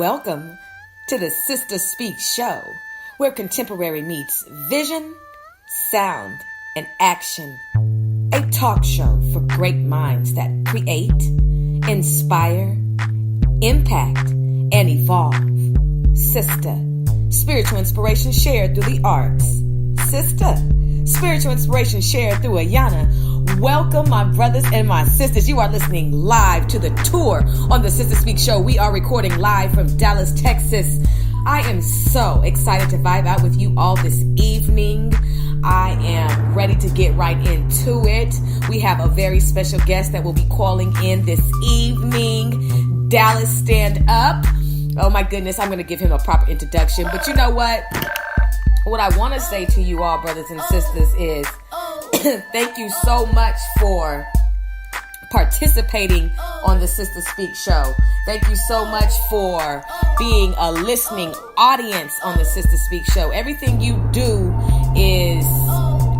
Welcome to the Sister Speak Show, where contemporary meets vision, sound, and action. A talk show for great minds that create, inspire, impact, and evolve. Sister, spiritual inspiration shared through the arts. Sister, spiritual inspiration shared through Ayana. Welcome, my brothers and my sisters. You are listening live to the tour on the Sister Speak Show. We are recording live from Dallas, Texas. I am so excited to vibe out with you all this evening. I am ready to get right into it. We have a very special guest that will be calling in this evening. Dallas, stand up. Oh my goodness, I'm going to give him a proper introduction. But you know what? What I want to say to you all, brothers and sisters, is thank you so much for participating on the Sister Speak Show. Thank you so much for being a listening audience on the Sister Speak Show. Everything you do is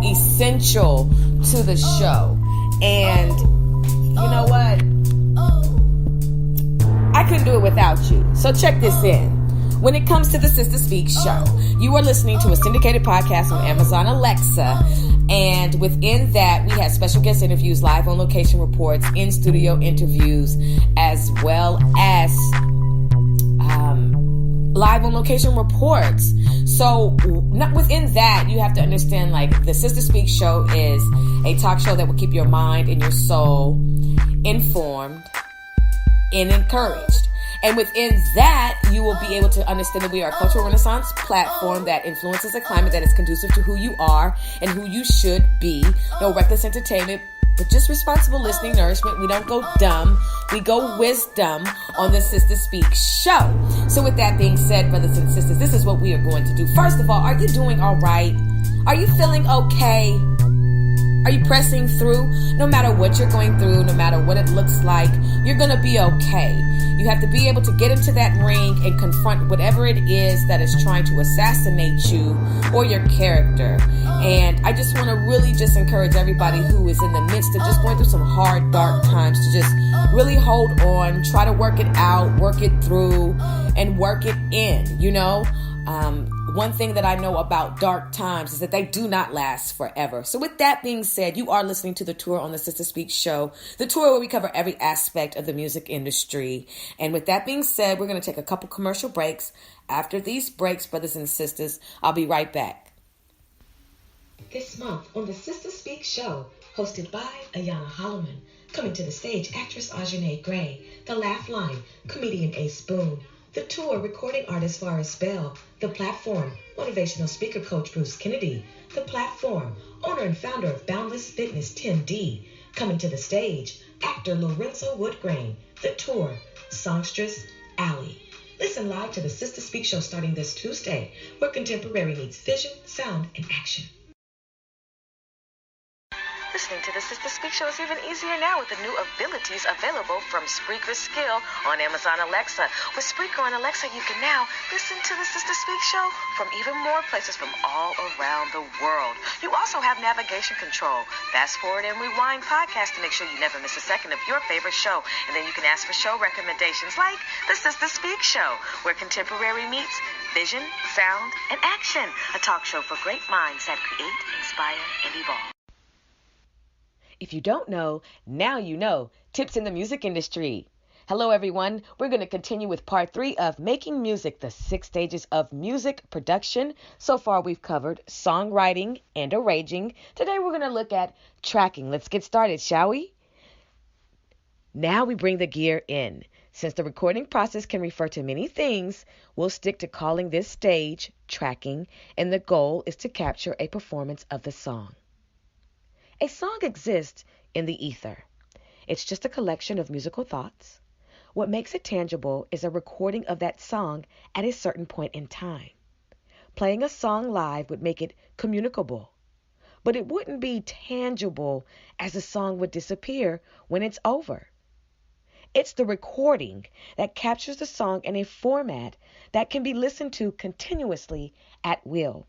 essential to the show. And you know what? I couldn't do it without you. So check this in. When it comes to the Sister Speak Show, you are listening to a syndicated podcast on Amazon Alexa. And within that, we have special guest interviews, live on location reports, in-studio interviews, as well as live on location reports. So not within that, you have to understand, like, the Sister Speak Show is a talk show that will keep your mind and your soul informed and encouraged. And within that, you will be able to understand that we are a cultural renaissance platform that influences a climate that is conducive to who you are and who you should be. No reckless entertainment, but just responsible listening, nourishment. We don't go dumb. We go wisdom on the Sister Speak Show. So with that being said, brothers and sisters, this is what we are going to do. First of all, are you doing all right? Are you feeling okay? Are you pressing through? No matter what you're going through, no matter what it looks like, you're going to be okay. You have to be able to get into that ring and confront whatever it is that is trying to assassinate you or your character. And I just want to really just encourage everybody who is in the midst of just going through some hard, dark times to just really hold on, try to work it out, work it through, and work it in, you know? One thing that I know about dark times is that they do not last forever. So with that being said, you are listening to the tour on the Sister Speak Show, the tour where we cover every aspect of the music industry. And with that being said, we're going to take a couple commercial breaks. After these breaks, brothers and sisters, I'll be right back. This month on the Sister Speak Show, hosted by Ayana Holloman, coming to the stage, actress Ajanay Gray, The Laugh Line, comedian Ace Boone, the tour, recording artist Varus Bell, The Platform, motivational speaker coach Bruce Kennedy, The Platform, owner and founder of Boundless Fitness Tim D, coming to the stage, actor Lorenzo Woodgrain, The Tour, songstress Allie. Listen live to the Sister Speak Show starting this Tuesday, where contemporary meets vision, sound, and action. Listening to the Sister Speak Show is even easier now with the new abilities available from Spreaker Skill on Amazon Alexa. With Spreaker on Alexa, you can now listen to the Sister Speak Show from even more places from all around the world. You also have navigation control, fast forward and rewind podcast to make sure you never miss a second of your favorite show. And then you can ask for show recommendations like the Sister Speak Show, where contemporary meets vision, sound, and action. A talk show for great minds that create, inspire, and evolve. If you don't know, now you know. Tips in the music industry. Hello, everyone. We're going to continue with part 3 of Making Music, the 6 stages of music production. So far, we've covered songwriting and arranging. Today, we're going to look at tracking. Let's get started, shall we? Now we bring the gear in. Since the recording process can refer to many things, we'll stick to calling this stage tracking, and the goal is to capture a performance of the song. A song exists in the ether. It's just a collection of musical thoughts. What makes it tangible is a recording of that song at a certain point in time. Playing a song live would make it communicable, but it wouldn't be tangible, as the song would disappear when it's over. It's the recording that captures the song in a format that can be listened to continuously at will.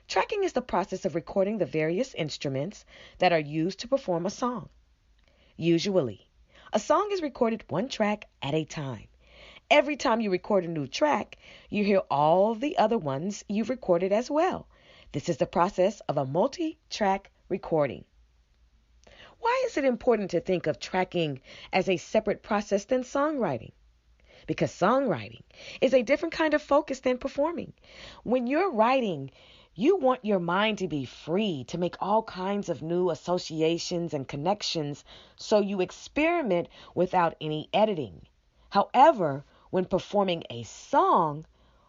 Tracking is the process of recording the various instruments that are used to perform a song. Usually, a song is recorded one track at a time, Every time you record a new track, you hear all the other ones you've recorded as well. This is the process of a multi-track recording. Why is it important to think of tracking as a separate process than songwriting? Because songwriting is a different kind of focus than performing. When you're writing, you want your mind to be free to make all kinds of new associations and connections, so you experiment without any editing. However, when performing a song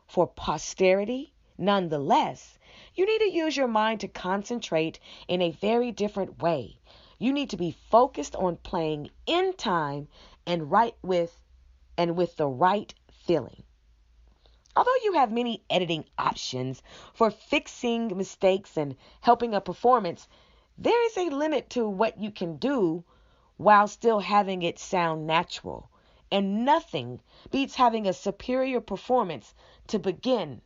for posterity, nonetheless, you need to use your mind to concentrate in a very different way. You need to be focused on playing in time and with the right feeling. Although you have many editing options for fixing mistakes and helping a performance, there is a limit to what you can do while still having it sound natural. And nothing beats having a superior performance to begin,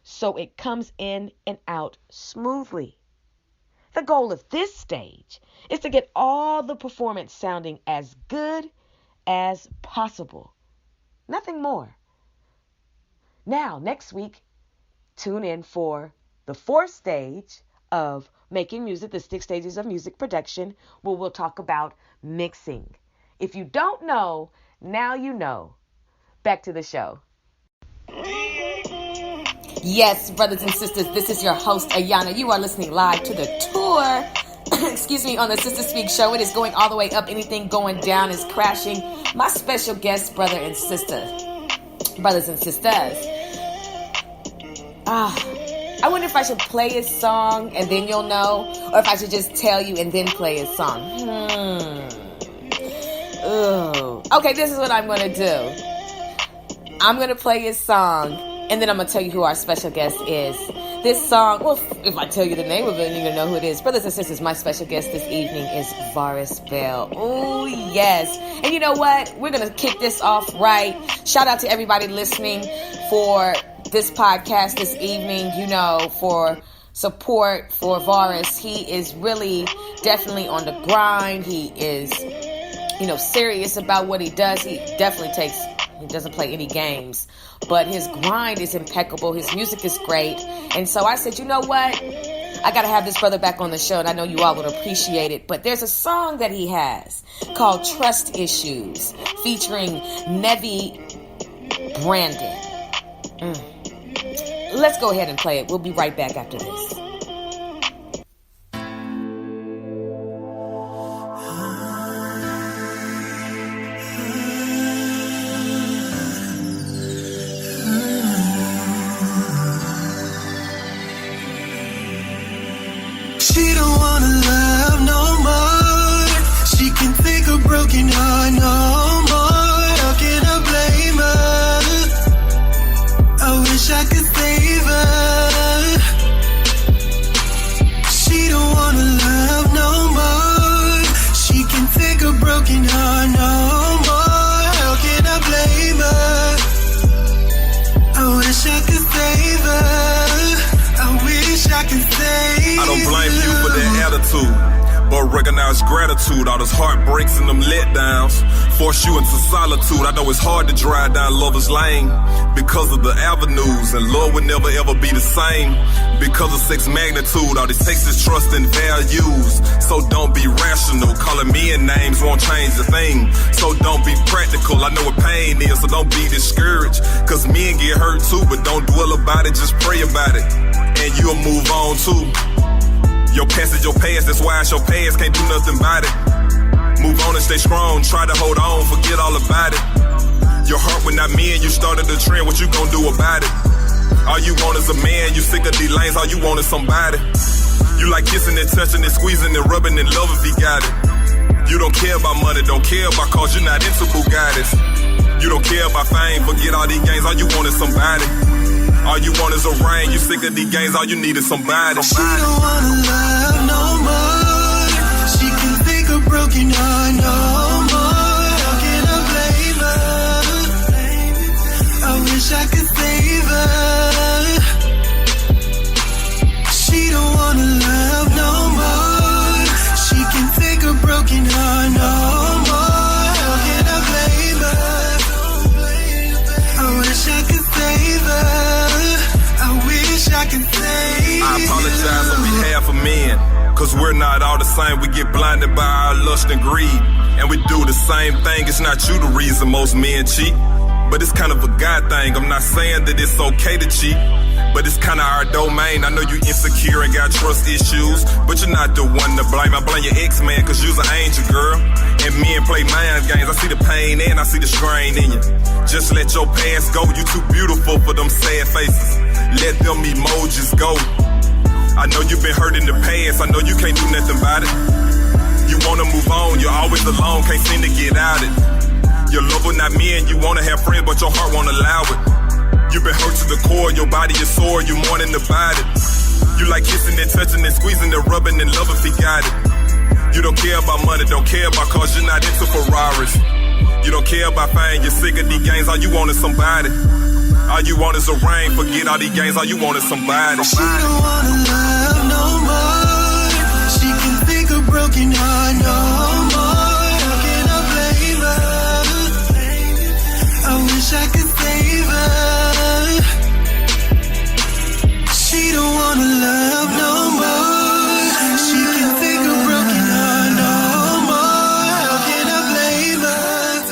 so it comes in and out smoothly. The goal of this stage is to get all the performance sounding as good as possible. Nothing more. Now, next week, tune in for the 4th stage of making music, the 6 stages of music production, where we'll talk about mixing. If you don't know, now you know. Back to the show. Yes, brothers and sisters, this is your host, Ayana. You are listening live to the tour. Excuse me, on the Sister Speak show. It is going all the way up. Anything going down is crashing. My special guest, brothers and sisters. I wonder if I should play his song and then you'll know, or if I should just tell you and then play his song. Ooh. Okay, this is what I'm going to do. I'm going to play his song, and then I'm going to tell you who our special guest is. This song, well, if I tell you the name of it, you're going to know who it is. Brothers and sisters, my special guest this evening is Varus Bell. Oh, yes. And you know what? We're going to kick this off right. Shout out to everybody listening for this podcast this evening, for support for Varus. He is really definitely on the grind. He is, serious about what he does. He doesn't play any games, but his grind is impeccable. His music is great. And so I said, you know what? I got to have this brother back on the show, and I know you all would appreciate it. But there's a song that he has called Trust Issues, featuring Nevi Brandon. Let's go ahead and play it. We'll be right back after this. She don't wanna love no more. She can take a broken heart no more. How can I blame her? I wish I could save her. She don't wanna love no more. She can take a broken heart no more. How can I blame her? I wish I could save her. I wish I could save her. I don't blame you for that attitude, but recognize gratitude. All those heartbreaks and them letdowns force you into solitude. I know it's hard to drive down Lover's Lane because of the avenues, and love would never ever be the same because of sex magnitude. All this takes is trust and values, so don't be rational. Calling me in names won't change a thing, so don't be practical. I know what pain is, so don't be discouraged, cause men get hurt too, but don't dwell about it, just pray about it, and you'll move on too. Your past is your past, that's why it's your past, can't do nothing about it. Move on and stay strong, try to hold on, forget all about it. Your heart when not men, you started a trend, what you gon' do about it? All you want is a man, you sick of these lanes, all you want is somebody. You like kissing and touching and squeezing and rubbing and love if he got it. You don't care about money, don't care about cause you're not into Bugattis. You don't care about fame, forget all these games, all you want is somebody. All you want is a ring, you sick of these games, all you need is somebody. She don't wanna love no more. She can take a broken heart no more. How can I blame her? I wish I could save her. She don't wanna love no more. She can take a broken heart no more. How can I blame her? men. Cause we're not all the same, we get blinded by our lust and greed. And we do the same thing, it's not you the reason most men cheat. But it's kind of a God thing, I'm not saying that it's okay to cheat. But it's kinda our domain, I know you insecure and got trust issues. But you're not the one to blame, I blame your ex-man cause you's an angel, girl. And men play mind games, I see the pain and I see the strain in you. Just let your past go, you too beautiful for them sad faces. Let them emojis go. I know you've been hurt in the past, I know you can't do nothing about it. You wanna move on, you're always alone, can't seem to get out it. Your love will not mend, you wanna have friends but your heart won't allow it. You've been hurt to the core, your body is sore, you mourning about it. You like kissing and touching and squeezing and rubbing and love if he got it. You don't care about money, don't care about cars, you're not into Ferraris. You don't care about fame, you're sick of these games, all you want is somebody. All you want is a ring, forget all these games, all you want is somebody. She don't wanna love no more. She can think a broken heart no more. How can I blame her? I wish I could save her. She don't wanna love no more. She can think a broken heart no more. How can I blame her?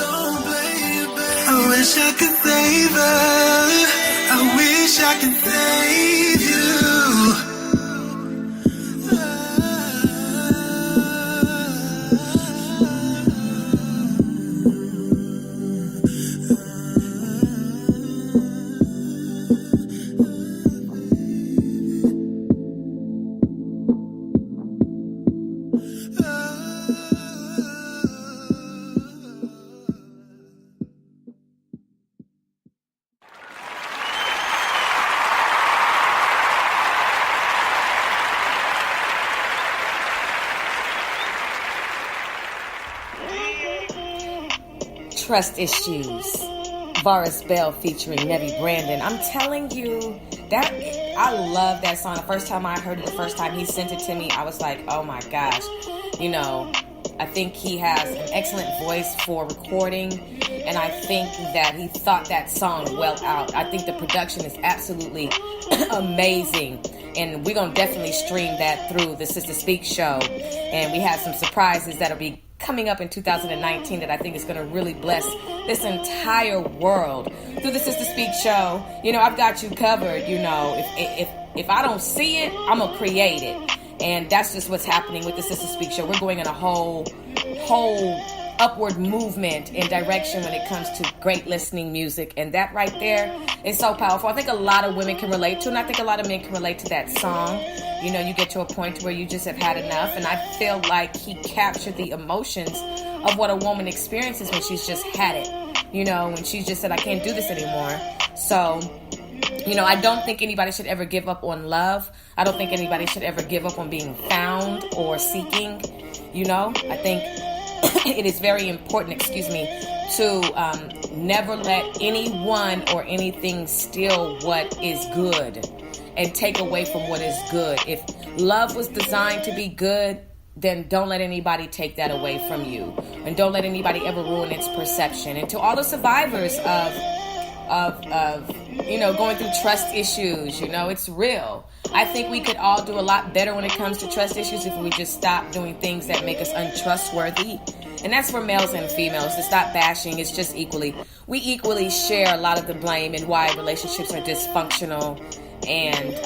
Don't blame her. I wish I could save her. I wish I could save you. Trust Issues, Varus Bell featuring Nevi Brandon. I'm telling you, that I love that song. The first time I heard it, the first time he sent it to me, I was like, oh my gosh. You know, I think he has an excellent voice for recording, and I think that he thought that song well out. I think the production is absolutely amazing, and we're going to definitely stream that through the Sister Speak show, and we have some surprises that'll be coming up in 2019 that I think is going to really bless this entire world through the Sister Speak show. You know, I've got you covered. You know, if I don't see it, I'm gonna create it, and that's just what's happening with the Sister Speak show. We're going in a whole upward movement and direction when it comes to great listening music, and that right there is so powerful. I think a lot of women can relate to, and I think a lot of men can relate to that song. You know, you get to a point where you just have had enough, and I feel like he captured the emotions of what a woman experiences when she's just had it. You know, when she's just said, I can't do this anymore. So, you know, I don't think anybody should ever give up on love. I don't think anybody should ever give up on being found or seeking. You know, I think it is very important, to never let anyone or anything steal what is good and take away from what is good. If love was designed to be good, then don't let anybody take that away from you. And don't let anybody ever ruin its perception. And to all the survivors of you know, going through trust issues, you know, it's real. I think we could all do a lot better when it comes to trust issues if we just stop doing things that make us untrustworthy. And that's for males and females, to stop bashing. It's just we equally share a lot of the blame and why relationships are dysfunctional and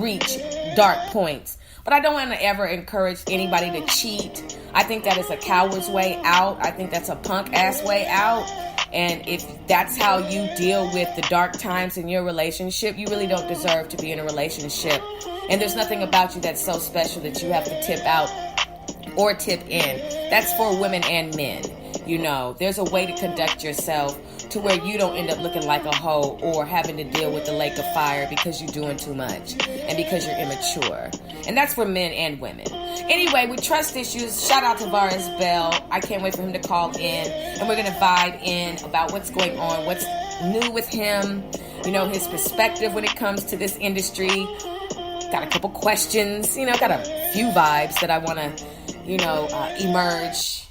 reach dark points. But I don't want to ever encourage anybody to cheat. I think that is a coward's way out. I think that's a punk ass way out. And if that's how you deal with the dark times in your relationship, you really don't deserve to be in a relationship. And there's nothing about you that's so special that you have to tip out or tip in. That's for women and men. You know, there's a way to conduct yourself to where you don't end up looking like a hoe or having to deal with the lake of fire because you're doing too much and because you're immature. And that's for men and women. Anyway, with trust issues, shout out to Varus Bell. I can't wait for him to call in, and we're going to vibe in about what's going on, what's new with him, you know, his perspective when it comes to this industry. Got a couple questions, you know, got a few vibes that I want to, you know, emerge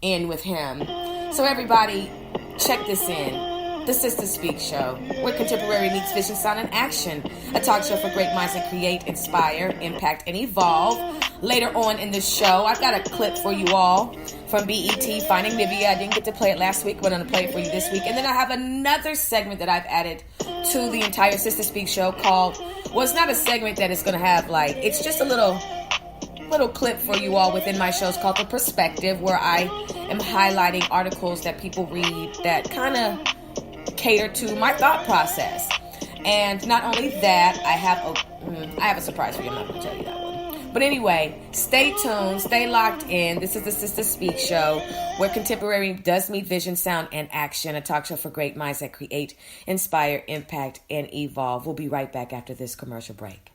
in with him. So everybody, check this in. The Sister Speak Show, where contemporary meets vision, sound, and action. A talk show for great minds that create, inspire, impact, and evolve. Later on in the show, I've got a clip for you all from BET, Finding Nivea. I didn't get to play it last week, but I'm going to play it for you this week. And then I have another segment that I've added to the entire Sister Speak Show called, well, it's not a segment that is going to have, like, it's just a little clip for you all within my shows called The Perspective, where I am highlighting articles that people read that kind of cater to my thought process. And not only that, I have a surprise for you. I'm not going to tell you that one. But anyway, stay tuned, stay locked in. This is the Sister Speak Show, where contemporary does meet vision, sound, and action. A talk show for great minds that create, inspire, impact, and evolve. We'll be right back after this commercial break.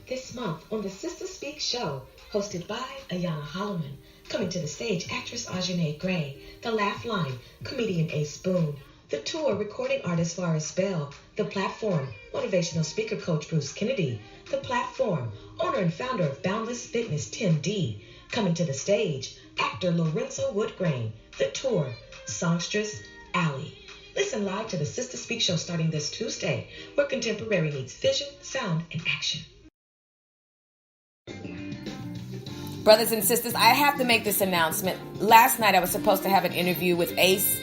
This month on the Sister Speak Show, hosted by Ayana Holloman. Coming to the stage, actress Ajanay Gray, The Laugh Line, comedian Ace Boone, The Tour, recording artist Varus Bell, The Platform, motivational speaker coach Bruce Kennedy, The Platform, owner and founder of Boundless Fitness Tim D. Coming to the stage, actor Lorenzo Woodgrain, The Tour, songstress Allie. Listen live to the Sister Speak Show starting this Tuesday, where contemporary meets vision, sound, and action. Brothers and sisters, I have to make this announcement. Last night I was supposed to have an interview with Ace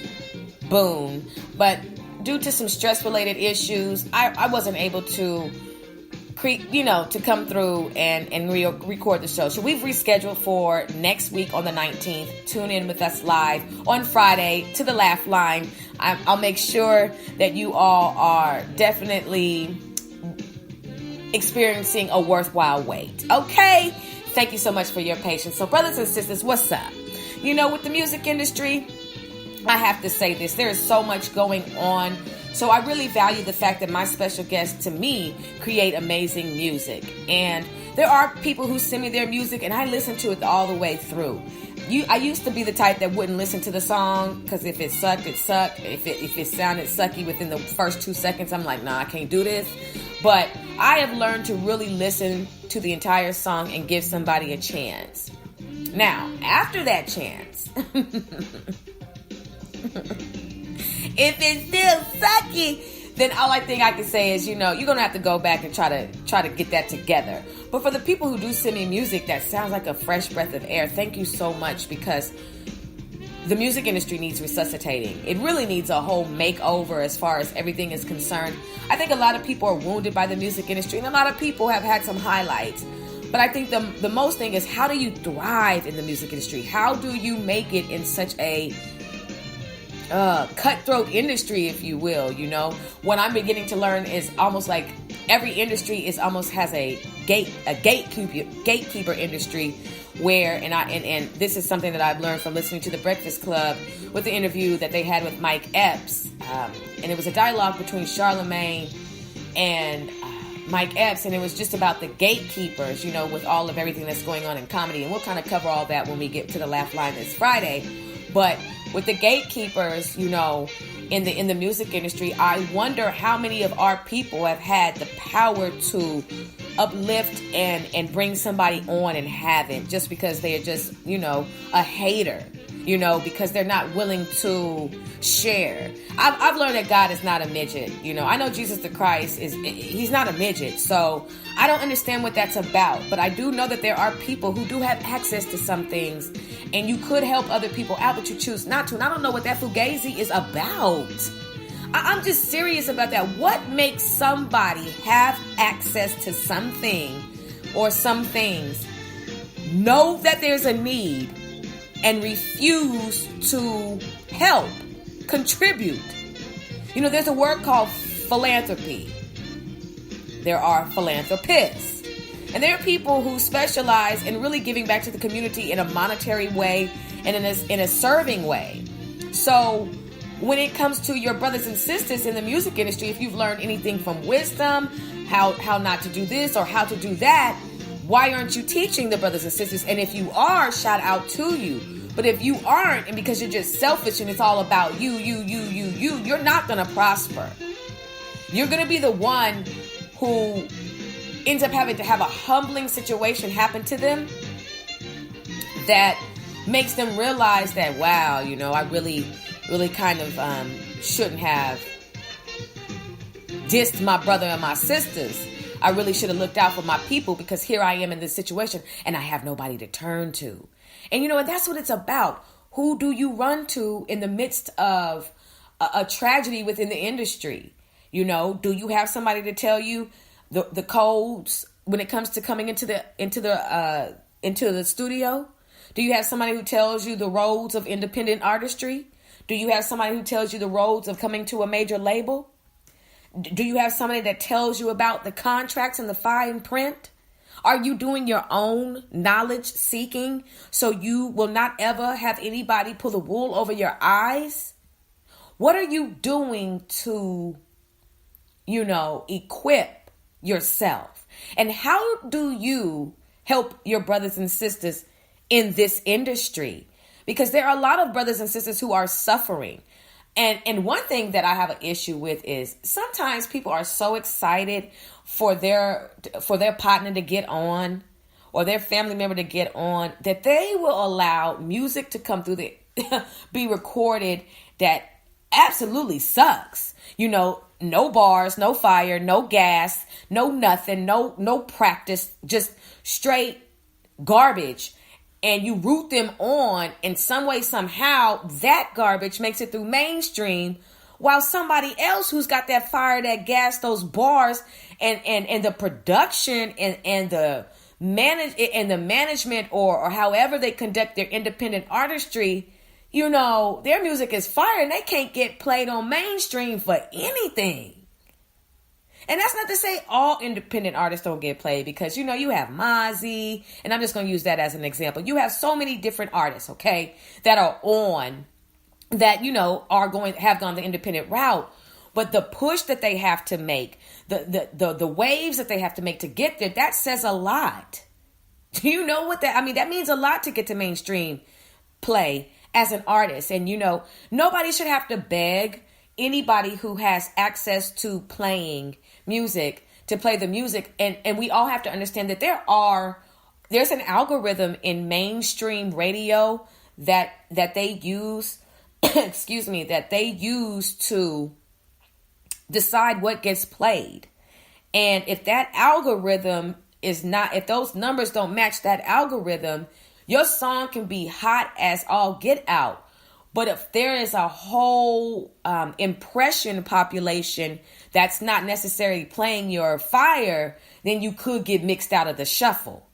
Boone, but due to some stress-related issues, I wasn't able to come through and record the show. So we've rescheduled for next week on the 19th. Tune in with us live on Friday to the Laugh Line. I'll make sure that you all are definitely experiencing a worthwhile wait. Okay? Thank you so much for your patience. So, brothers and sisters, what's up? You know, with the music industry, I have to say this. There is so much going on. So I really value the fact that my special guests, to me, create amazing music. And there are people who send me their music, and I listen to it all the way through. I used to be the type that wouldn't listen to the song, because if it sucked, it sucked. If it sounded sucky within the first 2 seconds, I'm like, nah, I can't do this. But I have learned to really listen to the entire song and give somebody a chance. Now, after that chance, if it's still sucky, then all I think I can say is, you're going to have to go back and try to get that together. But for the people who do send me music that sounds like a fresh breath of air, thank you so much, because the music industry needs resuscitating. It really needs a whole makeover as far as everything is concerned. I think a lot of people are wounded by the music industry, and a lot of people have had some highlights. But I think the most thing is, how do you thrive in the music industry? How do you make it in such a cutthroat industry, if you will? What I'm beginning to learn is almost like every industry has a gatekeeper industry, where and this is something that I've learned from listening to The Breakfast Club with the interview that they had with Mike Epps, and it was a dialogue between Charlemagne and Mike Epps, and it was just about the gatekeepers, with all of everything that's going on in comedy, and we'll kind of cover all that when we get to the Laugh Line this Friday. But with the gatekeepers, in the music industry, I wonder how many of our people have had the power to uplift and bring somebody on and haven't, just because they are just, a hater, because they're not willing to share. I've learned that God is not a midget. I know Jesus the Christ he's not a midget. So I don't understand what that's about, but I do know that there are people who do have access to some things, and you could help other people out, but you choose not to. And I don't know what that fugazi is about. I'm just serious about that. What makes somebody have access to something or some things, know that there's a need, and refuse to help, contribute? There's a word called philanthropy. There are philanthropists. And there are people who specialize in really giving back to the community in a monetary way and in a serving way. So when it comes to your brothers and sisters in the music industry, if you've learned anything from wisdom, how not to do this or how to do that, why aren't you teaching the brothers and sisters? And if you are, shout out to you. But if you aren't, and because you're just selfish and it's all about you, you're not going to prosper. You're going to be the one who ends up having to have a humbling situation happen to them that makes them realize that, wow, I really kind of shouldn't have dissed my brother and my sisters. I really should have looked out for my people, because here I am in this situation and I have nobody to turn to. And and that's what it's about. Who do you run to in the midst of a tragedy within the industry? Do you have somebody to tell you the codes when it comes to coming into the studio? Do you have somebody who tells you the roads of independent artistry? Do you have somebody who tells you the roads of coming to a major label? Do you have somebody that tells you about the contracts and the fine print? Are you doing your own knowledge seeking so you will not ever have anybody pull the wool over your eyes? What are you doing to, equip yourself? And how do you help your brothers and sisters in this industry? Because there are a lot of brothers and sisters who are suffering. And one thing that I have an issue with is sometimes people are so excited for their partner to get on or their family member to get on that they will allow music to come through be recorded that absolutely sucks. No bars, no fire, no gas, no nothing, no practice, just straight garbage. And you root them on in some way, somehow, that garbage makes it through mainstream, while somebody else who's got that fire, that gas, those bars, and the production and the management or however they conduct their independent artistry, their music is fire and they can't get played on mainstream for anything. And that's not to say all independent artists don't get played, because, you have Mozzie, and I'm just going to use that as an example. You have so many different artists, okay, that are on, that, have gone the independent route. But the push that they have to make, the waves that they have to make to get there, that says a lot. Do you know what that means a lot to get to mainstream play as an artist. And, nobody should have to beg anybody who has access to playing music to play the music. And we all have to understand that there's an algorithm in mainstream radio that they use, that they use to decide what gets played. And if that algorithm if those numbers don't match that algorithm, your song can be hot as all get out. But if there is a whole impression population that's not necessarily playing your fire, then you could get mixed out of the shuffle.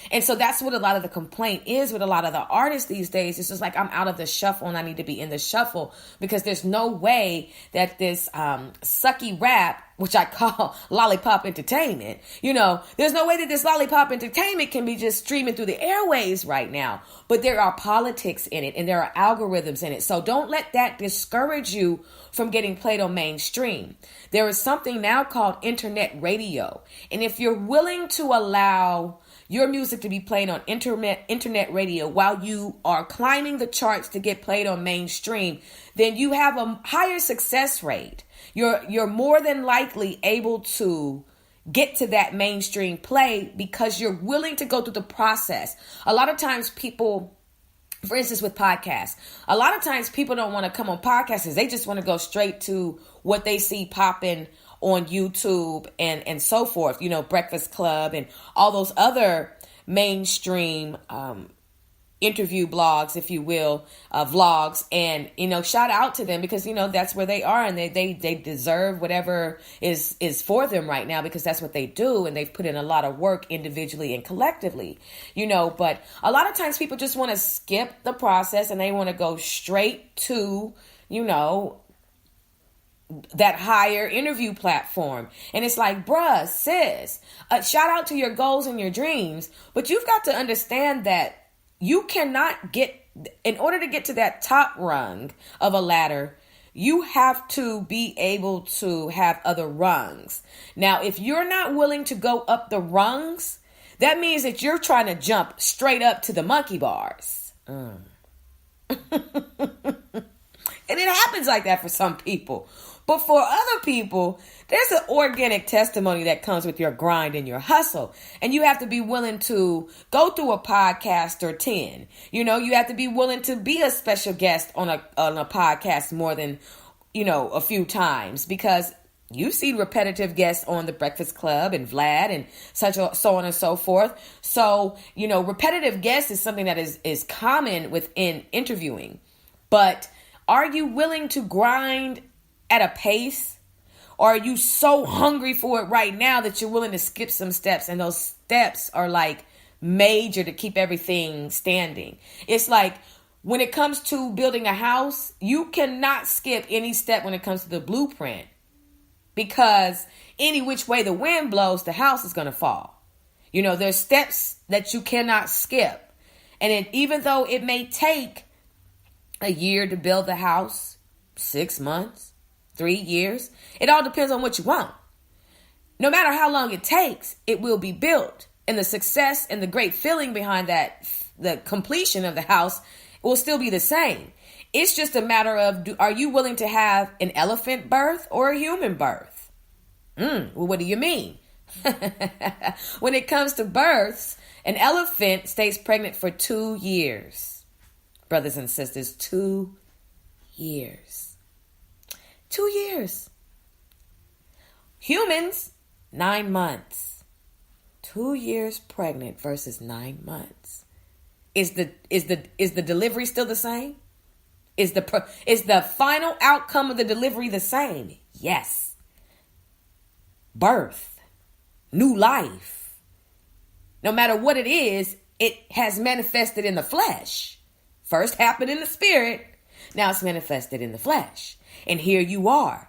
And so that's what a lot of the complaint is with a lot of the artists these days. It's just like, I'm out of the shuffle and I need to be in the shuffle, because there's no way that this sucky rap, which I call lollipop entertainment, there's no way that this lollipop entertainment can be just streaming through the airwaves right now. But there are politics in it and there are algorithms in it. So don't let that discourage you from getting played on mainstream. There is something now called internet radio. And if you're willing to allow your music to be played on internet radio while you are climbing the charts to get played on mainstream, then you have a higher success rate. You're more than likely able to get to that mainstream play because you're willing to go through the process. A lot of times people, for instance, with podcasts, a lot of times people don't want to come on podcasts because they just want to go straight to what they see popping on YouTube and so forth, Breakfast Club and all those other mainstream interview blogs, if you will, vlogs. And, shout out to them because, that's where they are, and they deserve whatever is for them right now, because that's what they do. And they've put in a lot of work individually and collectively, but a lot of times people just want to skip the process and they want to go straight to, that higher interview platform. And it's like, bruh, sis, shout out to your goals and your dreams, but you've got to understand that you cannot in order to get to that top rung of a ladder, you have to be able to have other rungs. Now, if you're not willing to go up the rungs, that means that you're trying to jump straight up to the monkey bars. And it happens like that for some people. But for other people, there's an organic testimony that comes with your grind and your hustle. And you have to be willing to go through a podcast or 10. You have to be willing to be a special guest on a podcast more than a few times, because you've seen repetitive guests on The Breakfast Club and Vlad and so on and so forth. So, repetitive guests is something that is common within interviewing. But are you willing to grind at a pace? Or are you so hungry for it right now that you're willing to skip some steps? And those steps are like major to keep everything standing. It's like when it comes to building a house, you cannot skip any step when it comes to the blueprint. Because any which way the wind blows, the house is going to fall. There's steps that you cannot skip. And even though it may take a year to build the house, 6 months, 3 years, it all depends on what you want. No matter how long it takes, it will be built. And the success and the great feeling behind that, the completion of the house, will still be the same. It's just a matter of, are you willing to have an elephant birth or a human birth? Well, what do you mean? When it comes to births, an elephant stays pregnant for 2 years. Brothers and sisters, 2 years. 2 years. Humans, 9 months. 2 years pregnant versus 9 months. Is the delivery still the same? Is the final outcome of the delivery the same? Yes. Birth. New life. No matter what it is, it has manifested in the flesh. First happened in the spirit. Now it's manifested in the flesh. And here you are.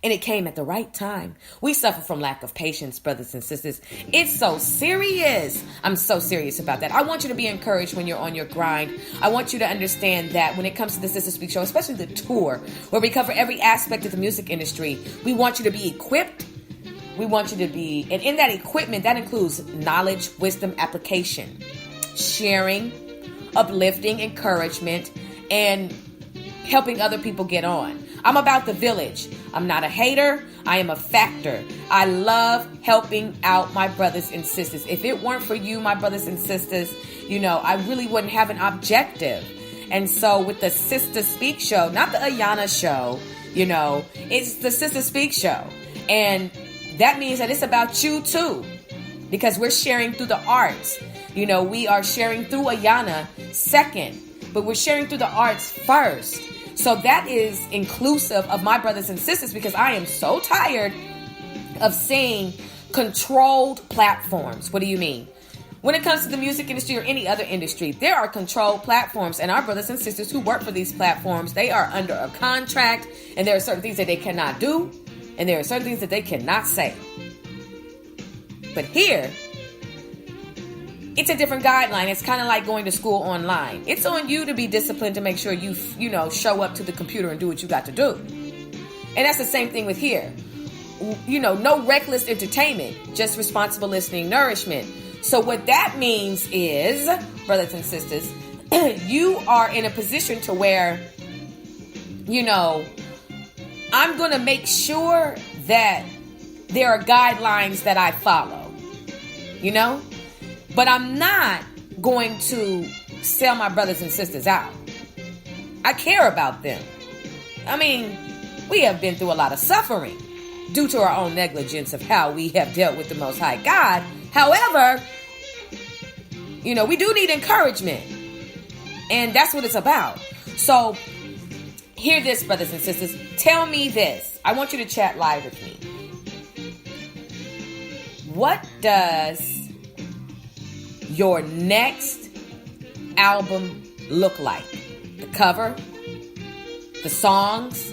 And it came at the right time. We suffer from lack of patience, brothers and sisters. It's so serious. I'm so serious about that. I want you to be encouraged when you're on your grind. I want you to understand that when it comes to the Sister Speak Show, especially the tour, where we cover every aspect of the music industry, we want you to be equipped. We want you to be, and in that equipment, that includes knowledge, wisdom, application, sharing, uplifting, encouragement, and helping other people get on. I'm about the village. I'm not a hater. I am a factor. I love helping out my brothers and sisters. If it weren't for you, my brothers and sisters, I really wouldn't have an objective. And so with the Sister Speak Show, not the Ayana Show, it's the Sister Speak Show. And that means that it's about you too, because we're sharing through the arts. We are sharing through Ayana second, but we're sharing through the arts first. So that is inclusive of my brothers and sisters, because I am so tired of seeing controlled platforms. What do you mean? When it comes to the music industry or any other industry, there are controlled platforms, and our brothers and sisters who work for these platforms, they are under a contract, and there are certain things that they cannot do, and there are certain things that they cannot say. But here, it's a different guideline. It's kind of like going to school online. It's on you to be disciplined to make sure you show up to the computer and do what you got to do. And that's the same thing with here. No reckless entertainment, just responsible listening, nourishment. So what that means is, brothers and sisters, you are in a position to where, I'm going to make sure that there are guidelines that I follow, But I'm not going to sell my brothers and sisters out. I care about them. We have been through a lot of suffering due to our own negligence of how we have dealt with the Most High God. However, we do need encouragement. And that's what it's about. So, hear this, brothers and sisters. Tell me this. I want you to chat live with me. What does your next album look like? The cover, the songs,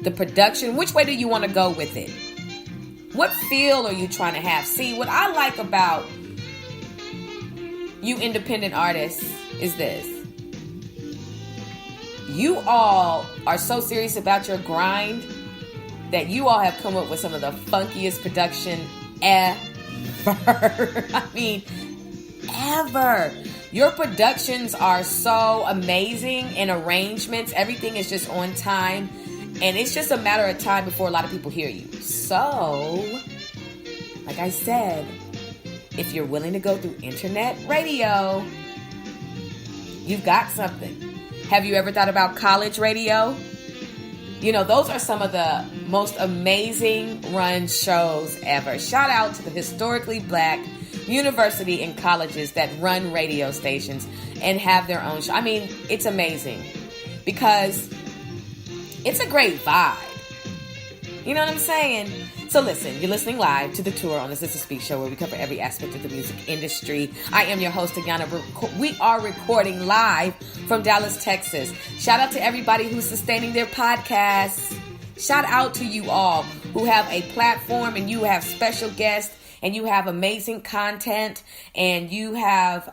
the production. Which way do you want to go with it? What feel are you trying to have? See, what I like about you independent artists is this. You all are so serious about your grind that you all have come up with some of the funkiest production ever. Ever. Your productions are so amazing, and arrangements, everything is just on time, and it's just a matter of time before a lot of people hear you. So, like I said, if you're willing to go through internet radio, you've got something. Have you ever thought about college radio? You know, those are some of the most amazing run shows ever. Shout out to the historically black university and colleges that run radio stations and have their own show. I mean, it's amazing because it's a great vibe. You know what I'm saying? So listen, you're listening live to the tour on the Sister Speak Show, where we cover every aspect of the music industry. I am your host, Ayana. We are recording live from Dallas, Texas. Shout out to everybody who's sustaining their podcasts. Shout out to you all who have a platform and you have special guests and you have amazing content and you have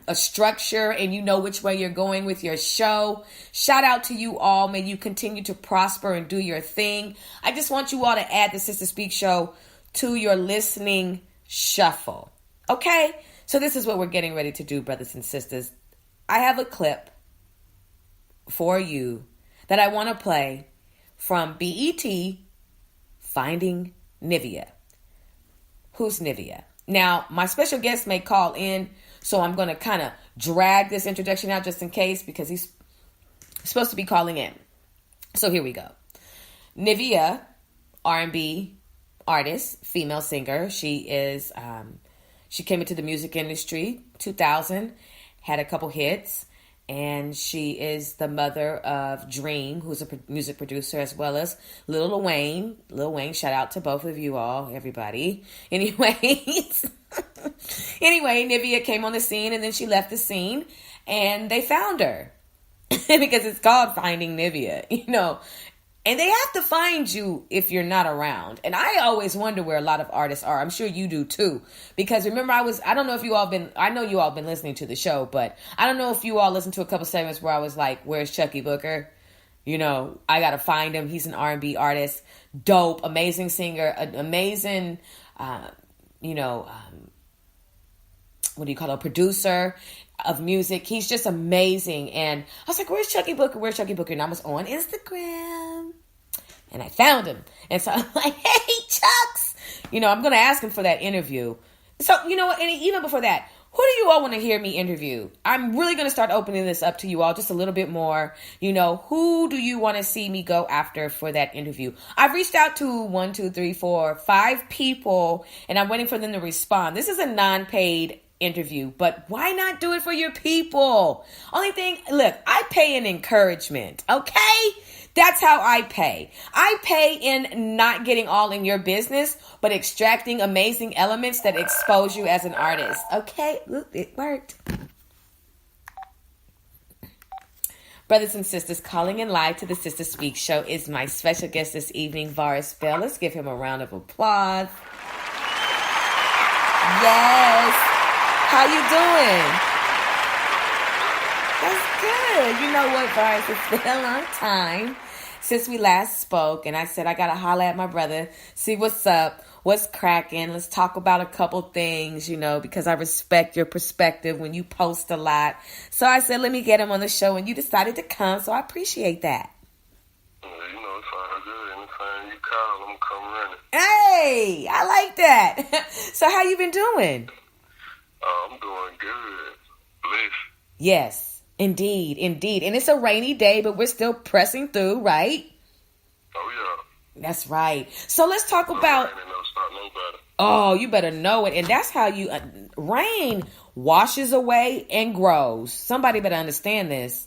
a structure and you know which way you're going with your show. Shout out to you all. May you continue to prosper and do your thing. I just want you all to add the Sister Speak Show to your listening shuffle. Okay? So this is what we're getting ready to do, brothers and sisters. I have a clip for you that I want to play from BET Finding Nivea. Who's Nivea? Now, my special guest may call in, so I'm going to kind of drag this introduction out just in case because he's supposed to be calling in. So here we go. Nivea, R&B artist, female singer. She came into the music industry 2000, had a couple hits, and she is the mother of Dream, who's a music producer, as well as Lil Wayne. Lil Wayne, shout out to both of you all, everybody. Anyways, Nivea came on the scene, and then she left the scene, and they found her. Because it's called Finding Nivea, you know. And they have to find you if you're not around. And I always wonder where a lot of artists are. I'm sure you do too. Because remember, I know you all been listening to the show, but I don't know if you all listened to a couple segments where I was like, where's Chucky Booker? You know, I got to find him. He's an R&B artist. Dope, amazing singer, an amazing, producer of music. He's just amazing. And I was like, where's Chucky Booker? Where's Chucky Booker? And I was on Instagram and I found him. And so I'm like, hey, Chucks, I'm going to ask him for that interview. So, and even before that, who do you all want to hear me interview? I'm really going to start opening this up to you all just a little bit more. Who do you want to see me go after for that interview? I've reached out to 5 people, and I'm waiting for them to respond. This is a non-paid interview, but why not do it for your people? Only thing, look, I pay in encouragement, okay? That's how I pay. I pay in not getting all in your business, but extracting amazing elements that expose you as an artist, okay? Look, it worked. Brothers and sisters, calling in live to the Sister Speak Show is my special guest this evening, Varus. Let's give him a round of applause. Yes. How you doing? That's good. You know what, Varus? It's been a long time since we last spoke, and I said I gotta holler at my brother, see what's up, what's cracking. Let's talk about a couple things, because I respect your perspective when you post a lot. So I said, let me get him on the show, and you decided to come, so I appreciate that. It's all good. Anytime you call, I'm gonna come running. Hey, I like that. So how you been doing? I'm doing good. Blessed. Yes, indeed. And it's a rainy day, but we're still pressing through, right? Oh, yeah. That's right. So let's talk about... Oh, you better know it. And that's how you... rain washes away and grows. Somebody better understand this.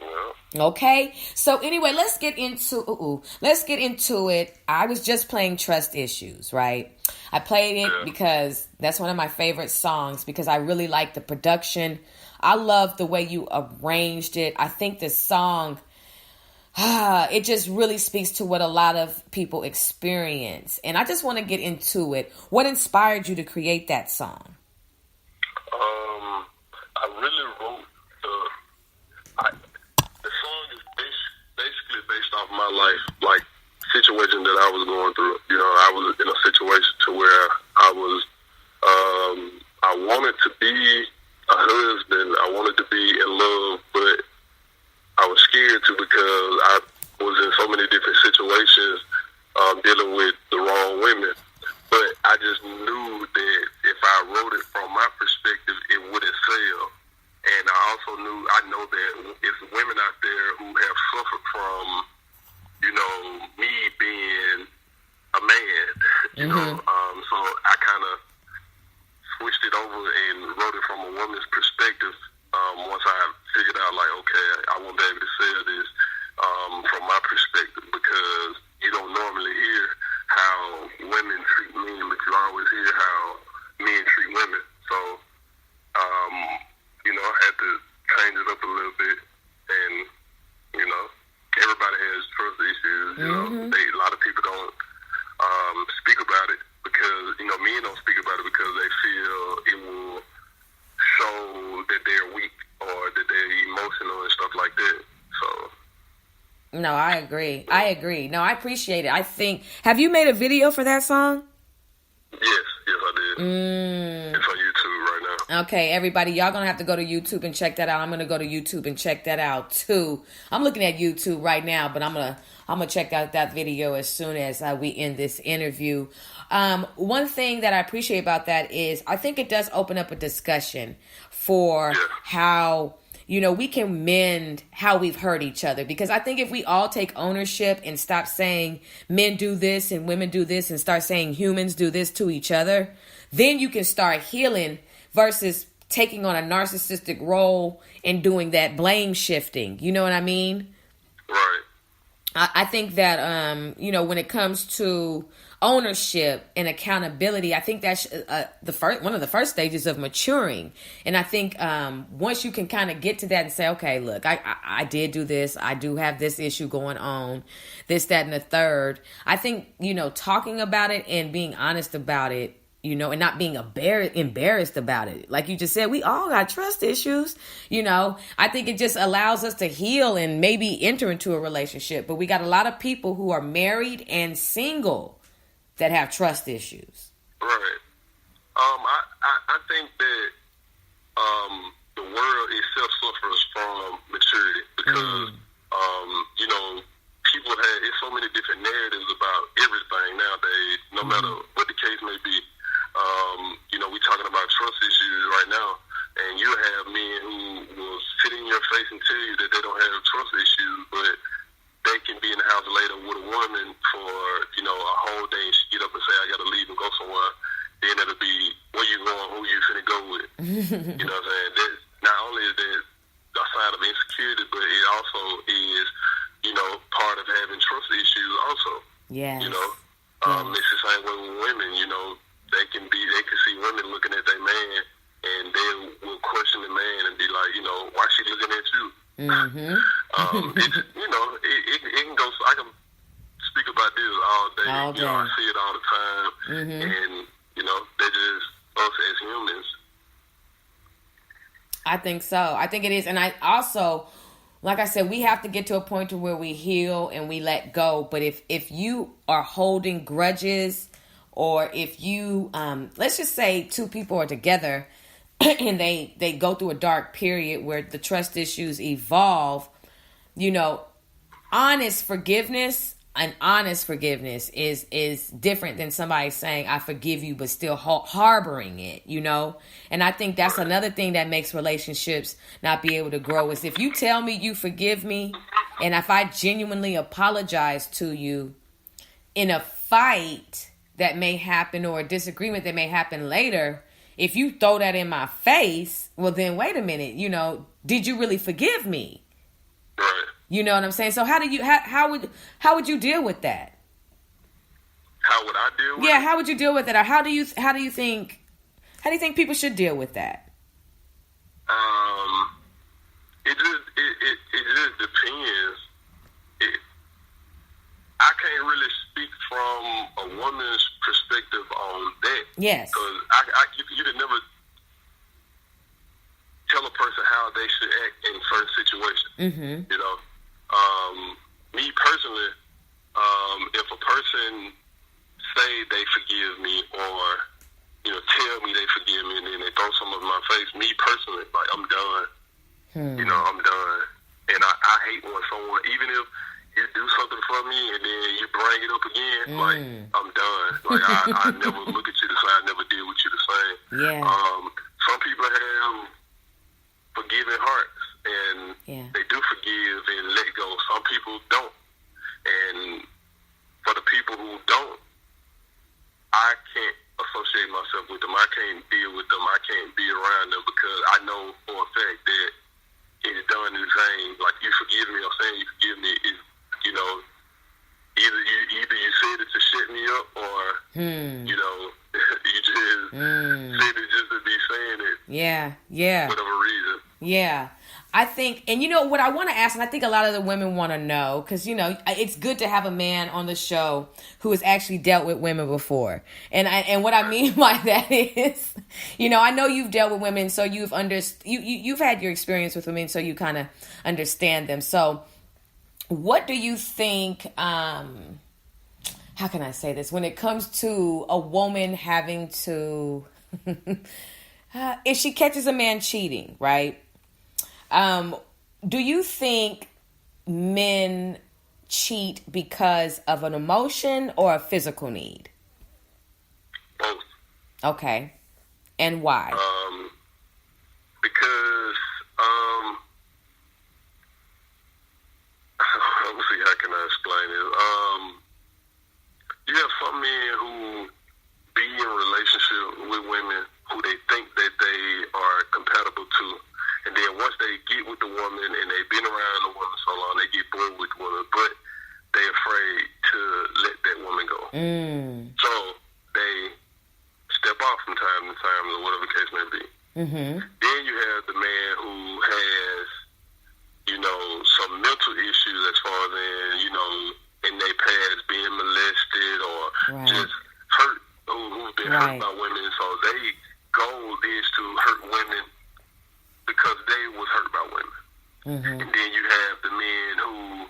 Yeah. Okay? So anyway, let's get into it. I was just playing Trust Issues, right? I played it because that's one of my favorite songs because I really like the production. I love the way you arranged it. I think this song, it just really speaks to what a lot of people experience. And I just want to get into it. What inspired you to create that song? I really wrote the song is basically based off my life, like situation that I was going through. I was in a situation to where I wanted to be a husband. I wanted to be in love, but I was scared to because I was in so many different situations dealing with the wrong women. But I just knew that if I wrote it from my perspective, it wouldn't sell. And I know that it's women out there who have suffered from wrote it from a woman's perspective. Once I figured out, like, okay, I won't be able to sell this from my perspective, because you don't normally hear how women treat men, but you always hear how men treat women. So, I had to change it up a little bit, and everybody has trust issues. A lot of people don't speak about it because men don't speak about it because they feel it will show that they're weak or that they're emotional and stuff like that. So. No, I agree. No, I appreciate it. I think, have you made a video for that song? Yes, I did. It's on YouTube right now. Okay, everybody, y'all gonna have to go to YouTube and check that out. I'm gonna go to YouTube and check that out too. I'm looking at YouTube right now, but I'm gonna check out that video as soon as we end this interview. One thing that I appreciate about that is I think it does open up a discussion for how we can mend how we've hurt each other. Because I think if we all take ownership and stop saying men do this and women do this and start saying humans do this to each other, then you can start healing versus taking on a narcissistic role and doing that blame shifting. You know what I mean? Right. I think that, when it comes to ownership and accountability, I think that's one of the first stages of maturing. And I think once you can kind of get to that and say, okay, look, I did do this. I do have this issue going on, this, that, and the third. I think, talking about it and being honest about it, and not being embarrassed about it. Like you just said, we all got trust issues, I think it just allows us to heal and maybe enter into a relationship. But we got a lot of people who are married and single that have trust issues. Right. I think that the world itself suffers from maturity because, people it's so many different narratives about everything nowadays, no matter what the case may be. We talking about trust issues right now, and you have men who will sit in your face and tell you that they don't have trust issues, but they can be in the house later with a woman for, a whole day, and she get up and say, I gotta leave and go somewhere. Then it'll be, where you going, who you finna go with? You know what I'm saying? That, not only is that a sign of insecurity, but it also is, part of having trust issues also. Yeah. It's the same way with women, they can see women looking at their man, and they will question the man and be like, why she looking at you? It can go. I can speak about this all day. I see it all the time, and they're just us as humans. I think so. I think it is, and I also, like I said, we have to get to a point to where we heal and we let go. But if you are holding grudges, or if you, let's just say two people are together and they go through a dark period where the trust issues evolve, honest forgiveness is different than somebody saying, I forgive you, but still harboring it, And I think that's another thing that makes relationships not be able to grow is if you tell me you forgive me, and if I genuinely apologize to you in a fight that may happen or a disagreement that may happen later, if you throw that in my face, well then wait a minute, did you really forgive me? Right. You know what I'm saying? So how would you deal with that? How would I deal with it? Yeah, how would you deal with it? Or how do you think people should deal with that? It just depends. I can't really speak from a woman's perspective on that. Yes. Because you could never tell a person how they should act in certain situations. Me personally, if a person say they forgive me or, tell me they forgive me and then they throw some of my face, me personally, like, I'm done. I'm done. And I hate when someone, even if you do something for me and then you bring it up again, like, I'm done. Like, I never look at you the same. I never deal with you the same. Yeah. Some people have forgiving hearts, and they do forgive and let go. Some people don't. And for the people who don't, I can't associate myself with them. I can't deal with them. I can't be around them because I know for a fact that it's done in vain. Like, you forgive me, I'm saying you forgive me. It's, you know, either you said it to shut me up, or you know, you just said it just to be saying it. Yeah. Whatever reason. Yeah. I think, and you know what I want to ask, and I think a lot of the women want to know, because, you know, it's good to have a man on the show who has actually dealt with women before. And what I mean by that is, you know, I know you've dealt with women, so you've had your experience with women, so you kind of understand them. So what do you think, how can I say this, when it comes to a woman having to, if she catches a man cheating, right? Do you think men cheat because of an emotion or a physical need? Both. Okay. And why? Because, let me see, how can I explain it? You have some men who be in a relationship with women who they think that they are compatible to. And then once they get with the woman and they've been around the woman so long, they get bored with the woman, but they're afraid to let that woman go. So they step off from time to time, or whatever the case may be. Then you have the man who has, you know, some mental issues as far as in, you know, in their past being molested or just hurt, who've been hurt by women. So their goal is to hurt women because they was hurt by women. And then you have the men who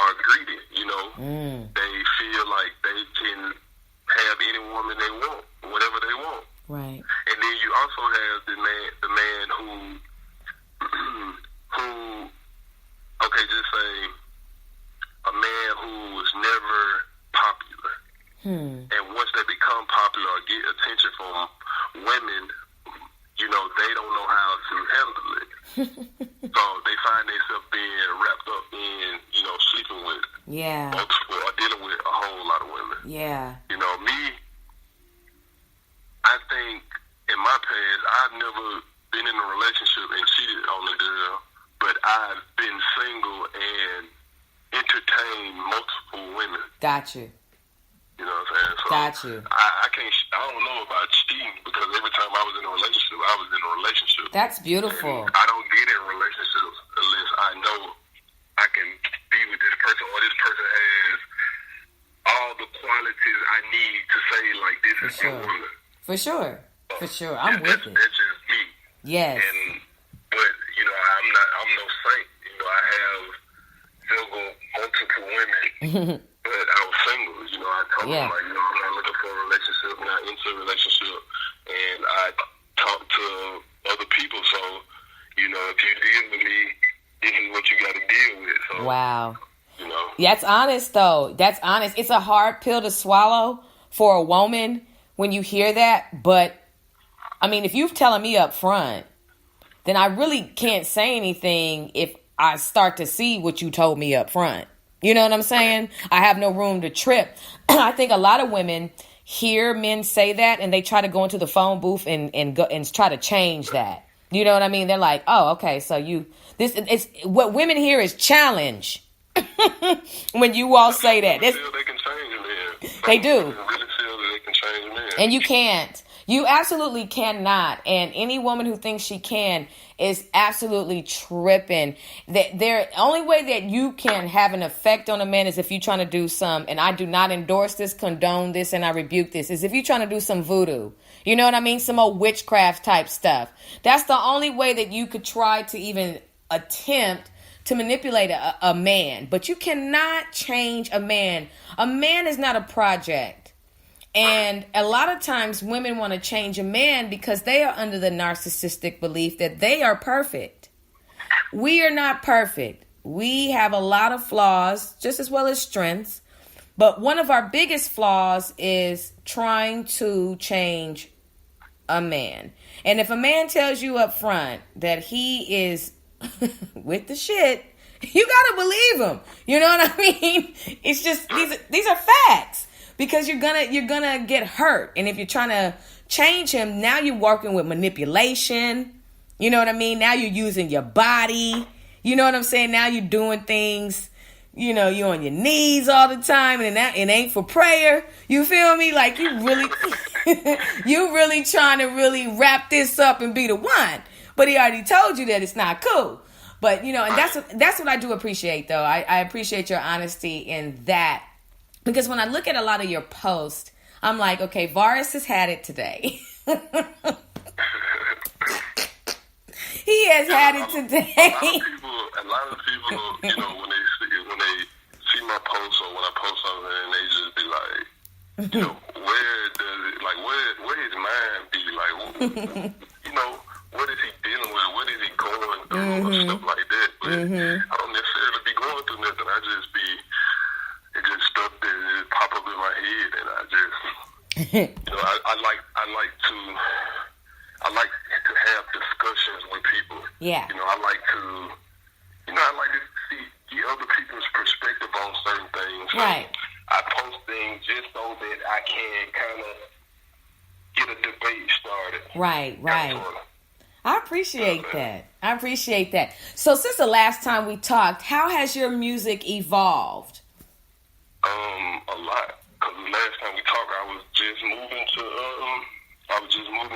are greedy, you know. They feel like they can have any woman they want, whatever they want. Right. And then you also have the man who okay, just say a man who was never popular. And once they become popular or get attention from women, you know, they don't know how to handle it. So they find themselves being wrapped up in, you know, sleeping with multiple or dealing with a whole lot of women. Yeah. You know, me, I think in my past, I've never been in a relationship and cheated on a girl, but I've been single and entertained multiple women. Got you. You know what I'm saying? So Got you. I don't know about cheating because every time I was in a relationship, I was in a relationship. That's beautiful. And I don't get in relationships unless I know I can be with this person, or this person has all the qualities I need to say, like, this is my woman. For sure. I'm with it. That's just me. Yes. But you know, I'm no saint. You know, I have single multiple women. But I was single, you know, I told them, like, you know, I'm not looking for a relationship, I'm not into a relationship, and I talk to other people, so, you know, if you deal with me, this is what you got to deal with, so. Wow. You know. That's honest, though. That's honest. It's a hard pill to swallow for a woman when you hear that, but, I mean, if you're telling me up front, then I really can't say anything if I start to see what you told me up front. You know what I'm saying? I have no room to trip. I think a lot of women hear men say that and they try to go into the phone booth and go and try to change that. You know what I mean? They're like, oh, okay, so it's what women hear is challenge. When you all say that. They feel they can change men. They do. Really feel that they can change men. And you can't. You absolutely cannot. And any woman who thinks she can is absolutely tripping. The only way that you can have an effect on a man is if you're trying to do some, and I do not endorse this, condone this, and I rebuke this, is if you're trying to do some voodoo. You know what I mean? Some old witchcraft type stuff. That's the only way that you could try to even attempt to manipulate a man. But you cannot change a man. A man is not a project. And a lot of times women want to change a man because they are under the narcissistic belief that they are perfect. We are not perfect. We have a lot of flaws just as well as strengths. But one of our biggest flaws is trying to change a man. And if a man tells you up front that he is with the shit, you got to believe him. You know what I mean? It's just these are facts. Because you're gonna get hurt, and if you're trying to change him. Now you're working with manipulation. You know what I mean? Now you're using your body. You know what I'm saying? Now you're doing things, you know, you're on your knees all the time, and it ain't for prayer. You feel me? Like you really, you really trying to really wrap this up and be the one. But he already told you that it's not cool. But, you know, and that's what I do appreciate, though. I appreciate your honesty in that. Because when I look at a lot of your posts, I'm like, okay, Varus has had it today. He has had it today. A lot of people, you know, when they see my posts or when I post something, and they just be like, you know, where his mind be? Like, you know, what is he dealing with? What is he going through? Or stuff like that. But I don't necessarily be going through nothing. I just be, it just stuff that just pop up in my head, and I just, you know, I like to have discussions with people. Yeah. You know, I like to see other people's perspective on certain things. Right. I post things just so that I can kind of get a debate started. Right. I appreciate that. So since the last time we talked, how has your music evolved? A lot. Because the last time we talked, I was just moving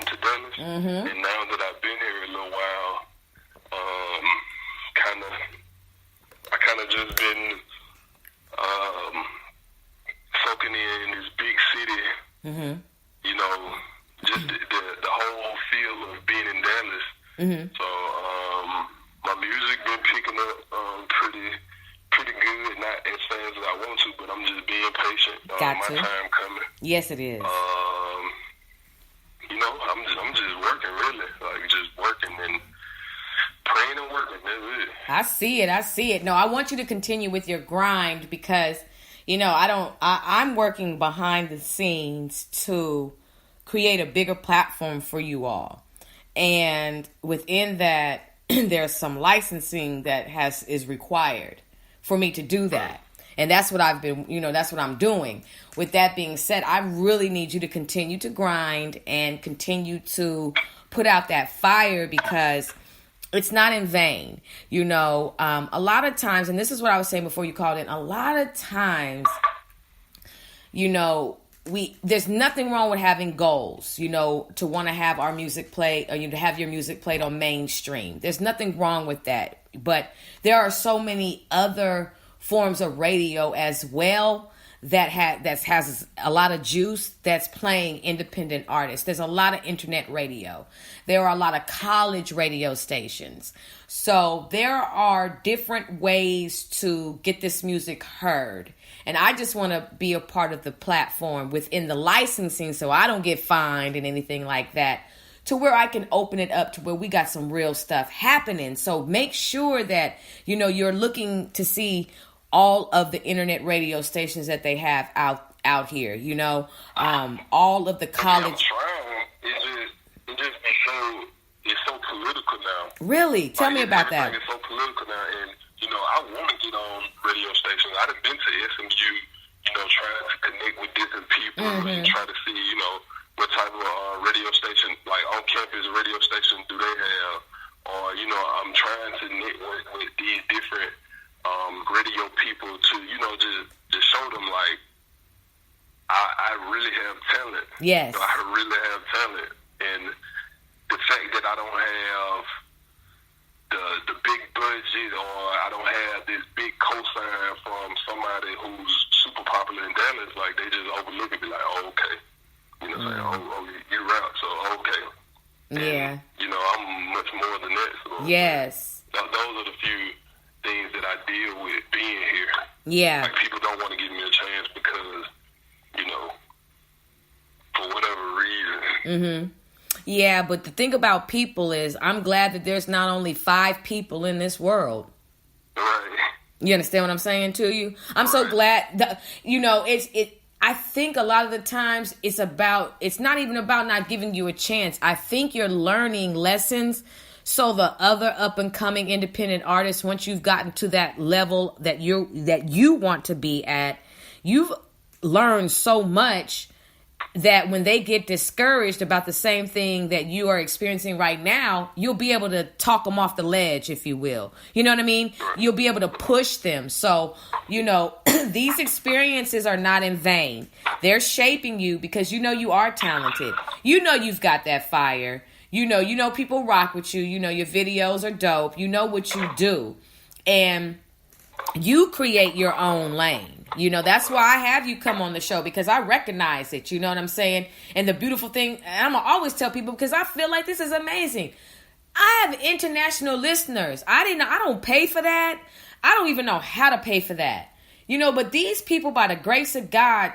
to Dallas, and now that I've been here a little while, I kind of just been soaking in this big city. You know, just the whole feel of being in Dallas. So my music been picking up pretty good. Not as fast as I want to, but I'm just being patient. My time coming. Yes, it is. You know, I'm just working, really, like just working and praying and working. That's it. I see it. No, I want you to continue with your grind because, you know, I'm working behind the scenes to create a bigger platform for you all. And within that, there's some licensing that is required for me to do that. And that's what that's what I'm doing. With that being said, I really need you to continue to grind and continue to put out that fire because it's not in vain. You know, a lot of times, and this is what I was saying before you called in, a lot of times, you know, there's nothing wrong with having goals, you know, to want to have our music played or you to have your music played on mainstream. There's nothing wrong with that. But there are so many other forms of radio as well that has a lot of juice that's playing independent artists. There's a lot of internet radio. There are a lot of college radio stations. So there are different ways to get this music heard. And I just want to be a part of the platform within the licensing so I don't get fined and anything like that, to where I can open it up to where we got some real stuff happening. So make sure that, you know, you're looking to see all of the internet radio stations that they have out here, you know, all of the college. I'm trying. It's so political now. Really? Tell me about that. It's so political now, and you know, I want to get on radio stations. I've been to SMU, you know, trying to connect with different people and try to see, you know, what type of radio station, like on campus radio station, do they have? Or, you know, I'm trying to network with these different radio people to, you know, just show them like I really have talent. Yes. I really have talent, and the fact that I don't have the big budget or I don't have this big cosign from somebody who's super popular in Dallas, like they just overlook it, be like, oh, okay, you know, saying, oh, you rap, so okay. Yeah. And, you know, I'm much more than that. So yes. Those are the few things that I deal with being here. Yeah. Like people don't want to give me a chance because, you know, for whatever reason. Yeah, but the thing about people is I'm glad that there's not only 5 people in this world. Right. You understand what I'm saying to you? I'm so glad that, you know, I think a lot of the times it's not even about not giving you a chance. I think you're learning lessons so the other up and coming independent artists, once you've gotten to that level that you want to be at, you've learned so much that when they get discouraged about the same thing that you are experiencing right now, you'll be able to talk them off the ledge, if you will. You know what I mean? You'll be able to push them. So, you know, these experiences are not in vain. They're shaping you because you know you are talented. You know you've got that fire. You know people rock with you. You know your videos are dope. You know what you do. And you create your own lane. You know, that's why I have you come on the show, because I recognize it. You know what I'm saying? And the beautiful thing, I'm going to always tell people, because I feel like this is amazing. I have international listeners. I don't pay for that. I don't even know how to pay for that. You know, but these people, by the grace of God,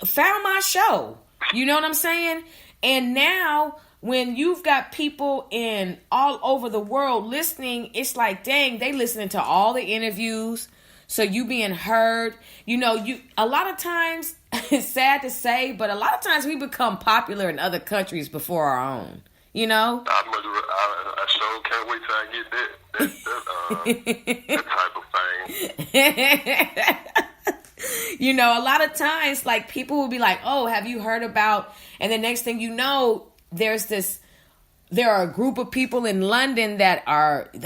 found my show. You know what I'm saying? And now, when you've got people in all over the world listening, it's like, dang, they listening to all the interviews. So you being heard, you know, a lot of times, it's sad to say, but a lot of times we become popular in other countries before our own, you know? I sure can't wait till I get that type of thing. You know, a lot of times, like, people will be like, oh, have you heard about, and the next thing you know, there are a group of people in London they're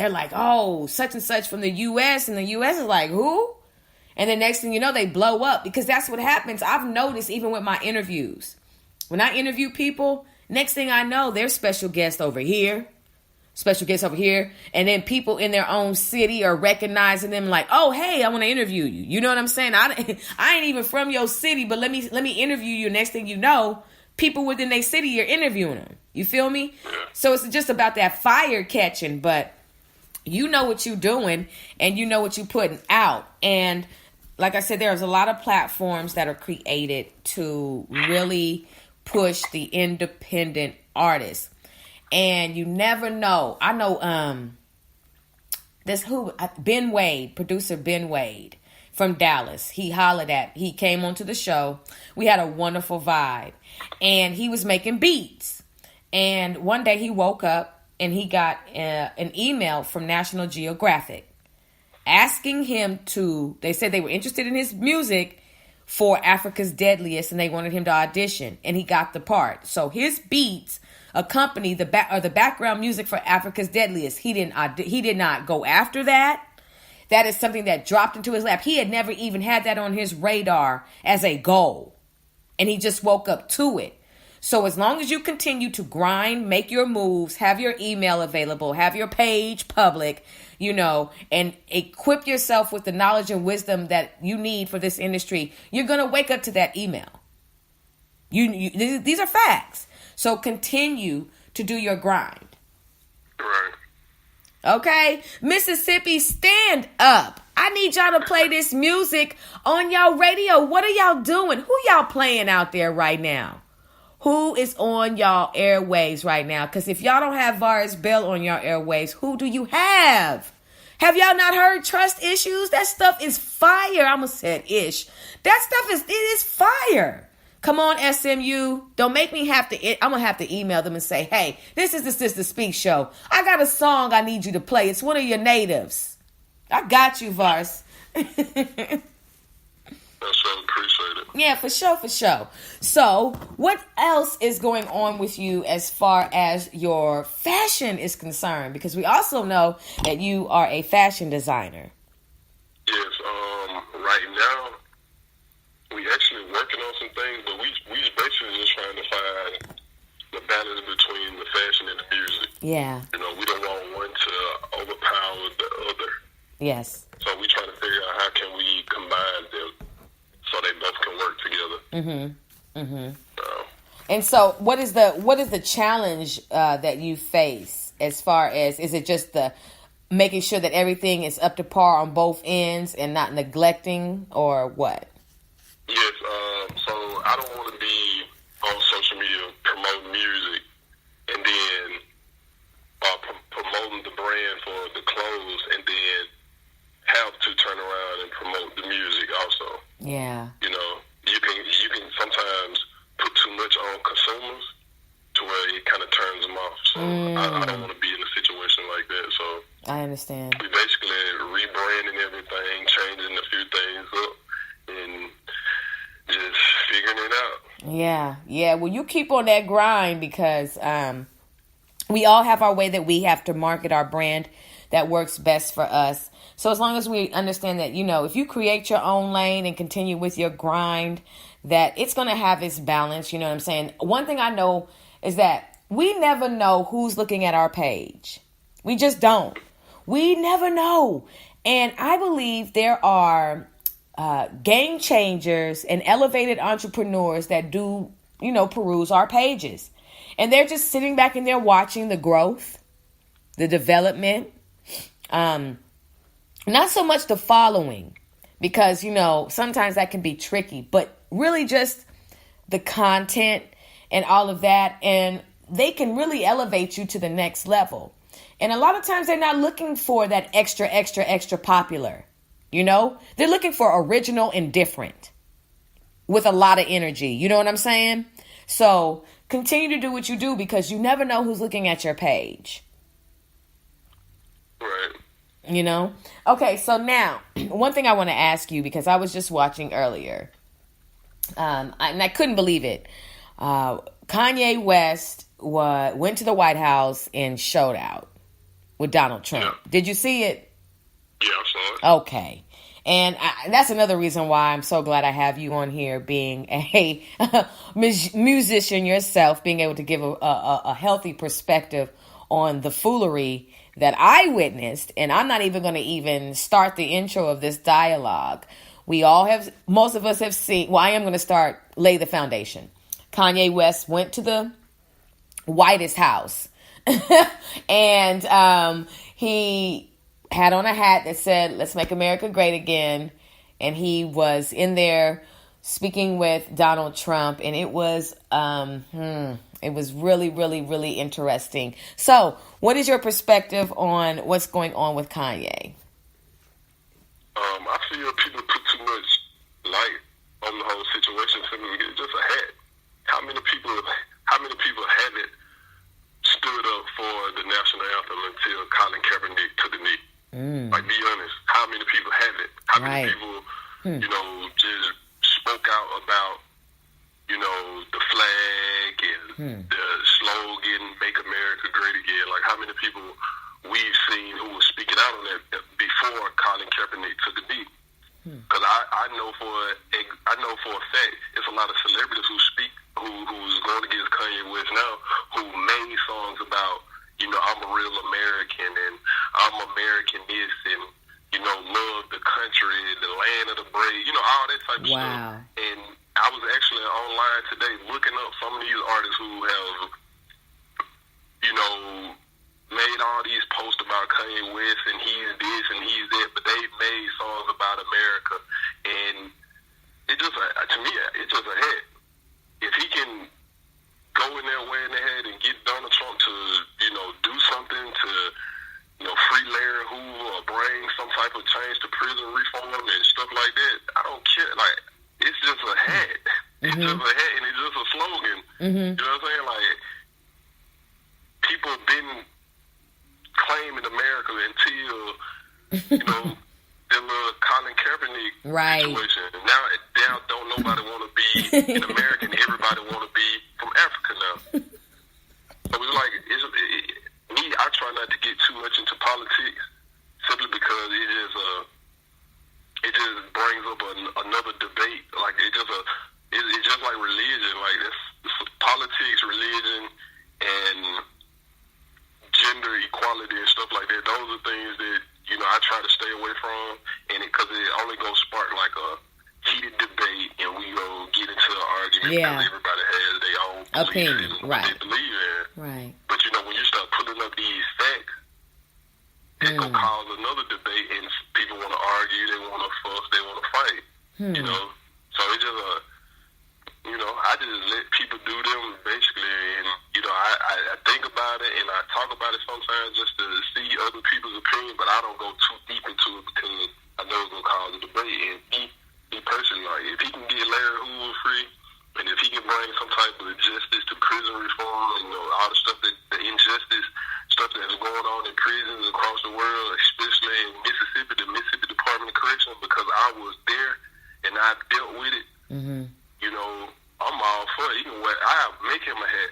like, oh, such and such from the U.S. And the U.S. is like, who? And the next thing you know, they blow up, because that's what happens. I've noticed even with my interviews. When I interview people, next thing I know, there's special guests over here. And then people in their own city are recognizing them like, oh, hey, I want to interview you. You know what I'm saying? I ain't even from your city, but let me interview you. Next thing you know, people within their city are interviewing them. You feel me? So it's just about that fire catching, but you know what you're doing and you know what you're putting out. And like I said, there's a lot of platforms that are created to really push the independent artists. And you never know. I know Ben Wade, producer Ben Wade from Dallas. He came onto the show. We had a wonderful vibe. And he was making beats. And one day he woke up and he got an email from National Geographic asking him they said they were interested in his music for Africa's Deadliest, and they wanted him to audition, and he got the part. So his beats accompany the background music for Africa's Deadliest. He did not go after that. That is something that dropped into his lap. He had never even had that on his radar as a goal, and he just woke up to it. So as long as you continue to grind, make your moves, have your email available, have your page public, you know, and equip yourself with the knowledge and wisdom that you need for this industry, you're going to wake up to that email. These are facts. So continue to do your grind. Right. Okay? Mississippi, stand up. I need y'all to play this music on y'all radio. What are y'all doing? Who y'all playing out there right now? Who is on y'all airwaves right now? Because if y'all don't have Varus Bell on y'all airwaves, who do you have? Have y'all not heard Trust Issues? That stuff is fire. I almost said ish. That stuff is fire. Come on, SMU. Don't make me I'm going to have to email them and say, hey, this is the Sister Speak show. I got a song I need you to play. It's one of your natives. I got you, Varus. I so appreciate it. Yeah, for sure. So, what else is going on with you as far as your fashion is concerned? Because we also know that you are a fashion designer. Yes, right now, we actually working on some things, but we basically just trying to find the balance between the fashion and the music. Yeah. You know, we don't want one to overpower the other. Yes. So we trying to figure out how can we combine them so they both can work together. And so, what is the challenge that you face as far as, is it just the making sure that everything is up to par on both ends and not neglecting, or what? Yes. So I don't want to be on social media promoting music and then promoting the brand for the clothes and then have to turn around and promote the music also. Yeah. You know, you can sometimes put too much on consumers to where it kind of turns them off. So I don't want to be in a situation like that. So I understand. We basically rebranding everything, changing a few things up, and just figuring it out. Yeah. Well, you keep on that grind because we all have our way that we have to market our brand that works best for us. So as long as we understand that, if you create your own lane and continue with your grind, that it's going to have its balance. You know what I'm saying? One thing I know is that we never know who's looking at our page. We just don't. We never know. And I believe there are game changers and elevated entrepreneurs that do, peruse our pages. And they're just sitting back and they're watching the growth, the development, not so much the following, because, sometimes that can be tricky, but really just the content and all of that. And they can really elevate you to the next level. And a lot of times they're not looking for that extra popular, they're looking for original and different with a lot of energy. You know what I'm saying? So continue to do what you do because you never know who's looking at your page. Right. Okay, so now, one thing I want to ask you, because I was just watching earlier, and I couldn't believe it. Kanye West went to the White House and showed out with Donald Trump. Yeah. Did you see it? Yeah, I saw it. Okay. And that's another reason why I'm so glad I have you on here, being a musician yourself, being able to give a healthy perspective on the foolery that I witnessed. And I'm not even going to even start the intro of this dialogue. Most of us have seen, I am going to lay the foundation. Kanye West went to the Whitest House and he had on a hat that said, "Let's make America great again." And he was in there speaking with Donald Trump. And it was really, really, really interesting. So what is your perspective on what's going on with Kanye? I feel people put too much light on the whole situation. It's just a hat. How many people haven't stood up for the national anthem until Colin Kaepernick took the knee? Like, be honest. How many people haven't? How many people, just spoke out about, the flag and the slogan, "Make America Great Again"? Like, how many people we've seen who were speaking out on that before Colin Kaepernick took the knee? Because I know for a fact it's a lot of celebrities who speak who's going against Kanye West now, who made songs about, I'm a real American and I'm American this and, love the country, the land of the brave, all that type of stuff. And I was actually online today looking up some of these artists who have, made all these posts about Kanye West and he's this and he's that, but they made songs about America. And it just, to me, it's just a hit. If he can go in there wearing the hat and get Donald Trump to, do something to, free Larry Hoover or bring some type of change to prison reform and stuff like that, I don't care. Like, it's just a hat. It's just a hat and it's just a slogan. You know what I'm saying? Like, people have been claiming America until, the little Colin Kaepernick situation. Now don't nobody want to be an American. Everybody want to be from Africa now. So it's like, I try not to get too much into politics simply because it just brings up another debate. Like, it's just like religion. Like, it's politics, religion, and gender equality and stuff like that. Those are things that, I try to stay away from, and because it only gonna spark like a heated debate, and we go get into an argument because everybody has their own opinion, what they believe in. Right. But when you start putting up these facts, it's gonna cause another debate, and people want to argue, they want to fuss, they want to fight. So it's just I just let people do them basically, and I think about it and I talk about it sometimes just to see other people's opinion, but I don't go too deep into it because I know it's gonna cause a debate. And me personally, like, if he can get Larry Hoover free, and if he can bring some type of justice to prison reform, and all the stuff the injustice stuff that's going on in prisons across the world, especially in Mississippi, the Mississippi Department of Corrections, because I was there and I dealt with it. I'm all fuck, he can wear. I'll make him a hat.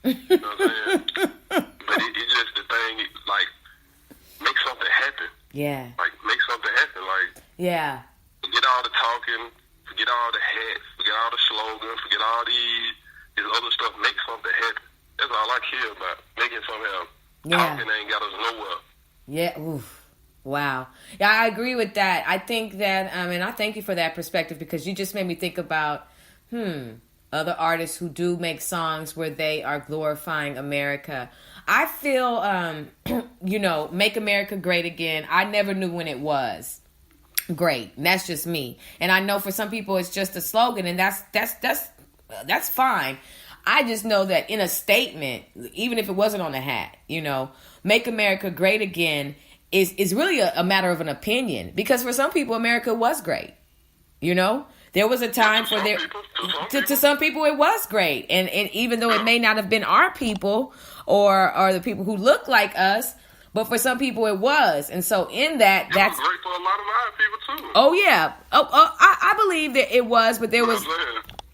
You know what I'm saying? But it just the thing, like, make something happen. Yeah. Like, make something happen. Like, yeah. Forget all the talking, forget all the hats, forget all the slogans, forget all this other stuff. Make something happen. That's all I care about. Making something happen. Yeah. Talking ain't got us nowhere. Yeah. Oof. Wow. Yeah, I agree with that. I think that, and I thank you for that perspective, because you just made me think about, other artists who do make songs where they are glorifying America. I feel, Make America Great Again. I never knew when it was great. And that's just me. And I know for some people it's just a slogan, and that's fine. I just know that in a statement, even if it wasn't on the hat, Make America Great Again is really a matter of an opinion, because for some people America was great. There was a time for to some people it was great, and even though it may not have been our people or the people who look like us, but for some people it was. And so in that's great for a lot of our people too. Oh yeah. I believe that it was, but there was.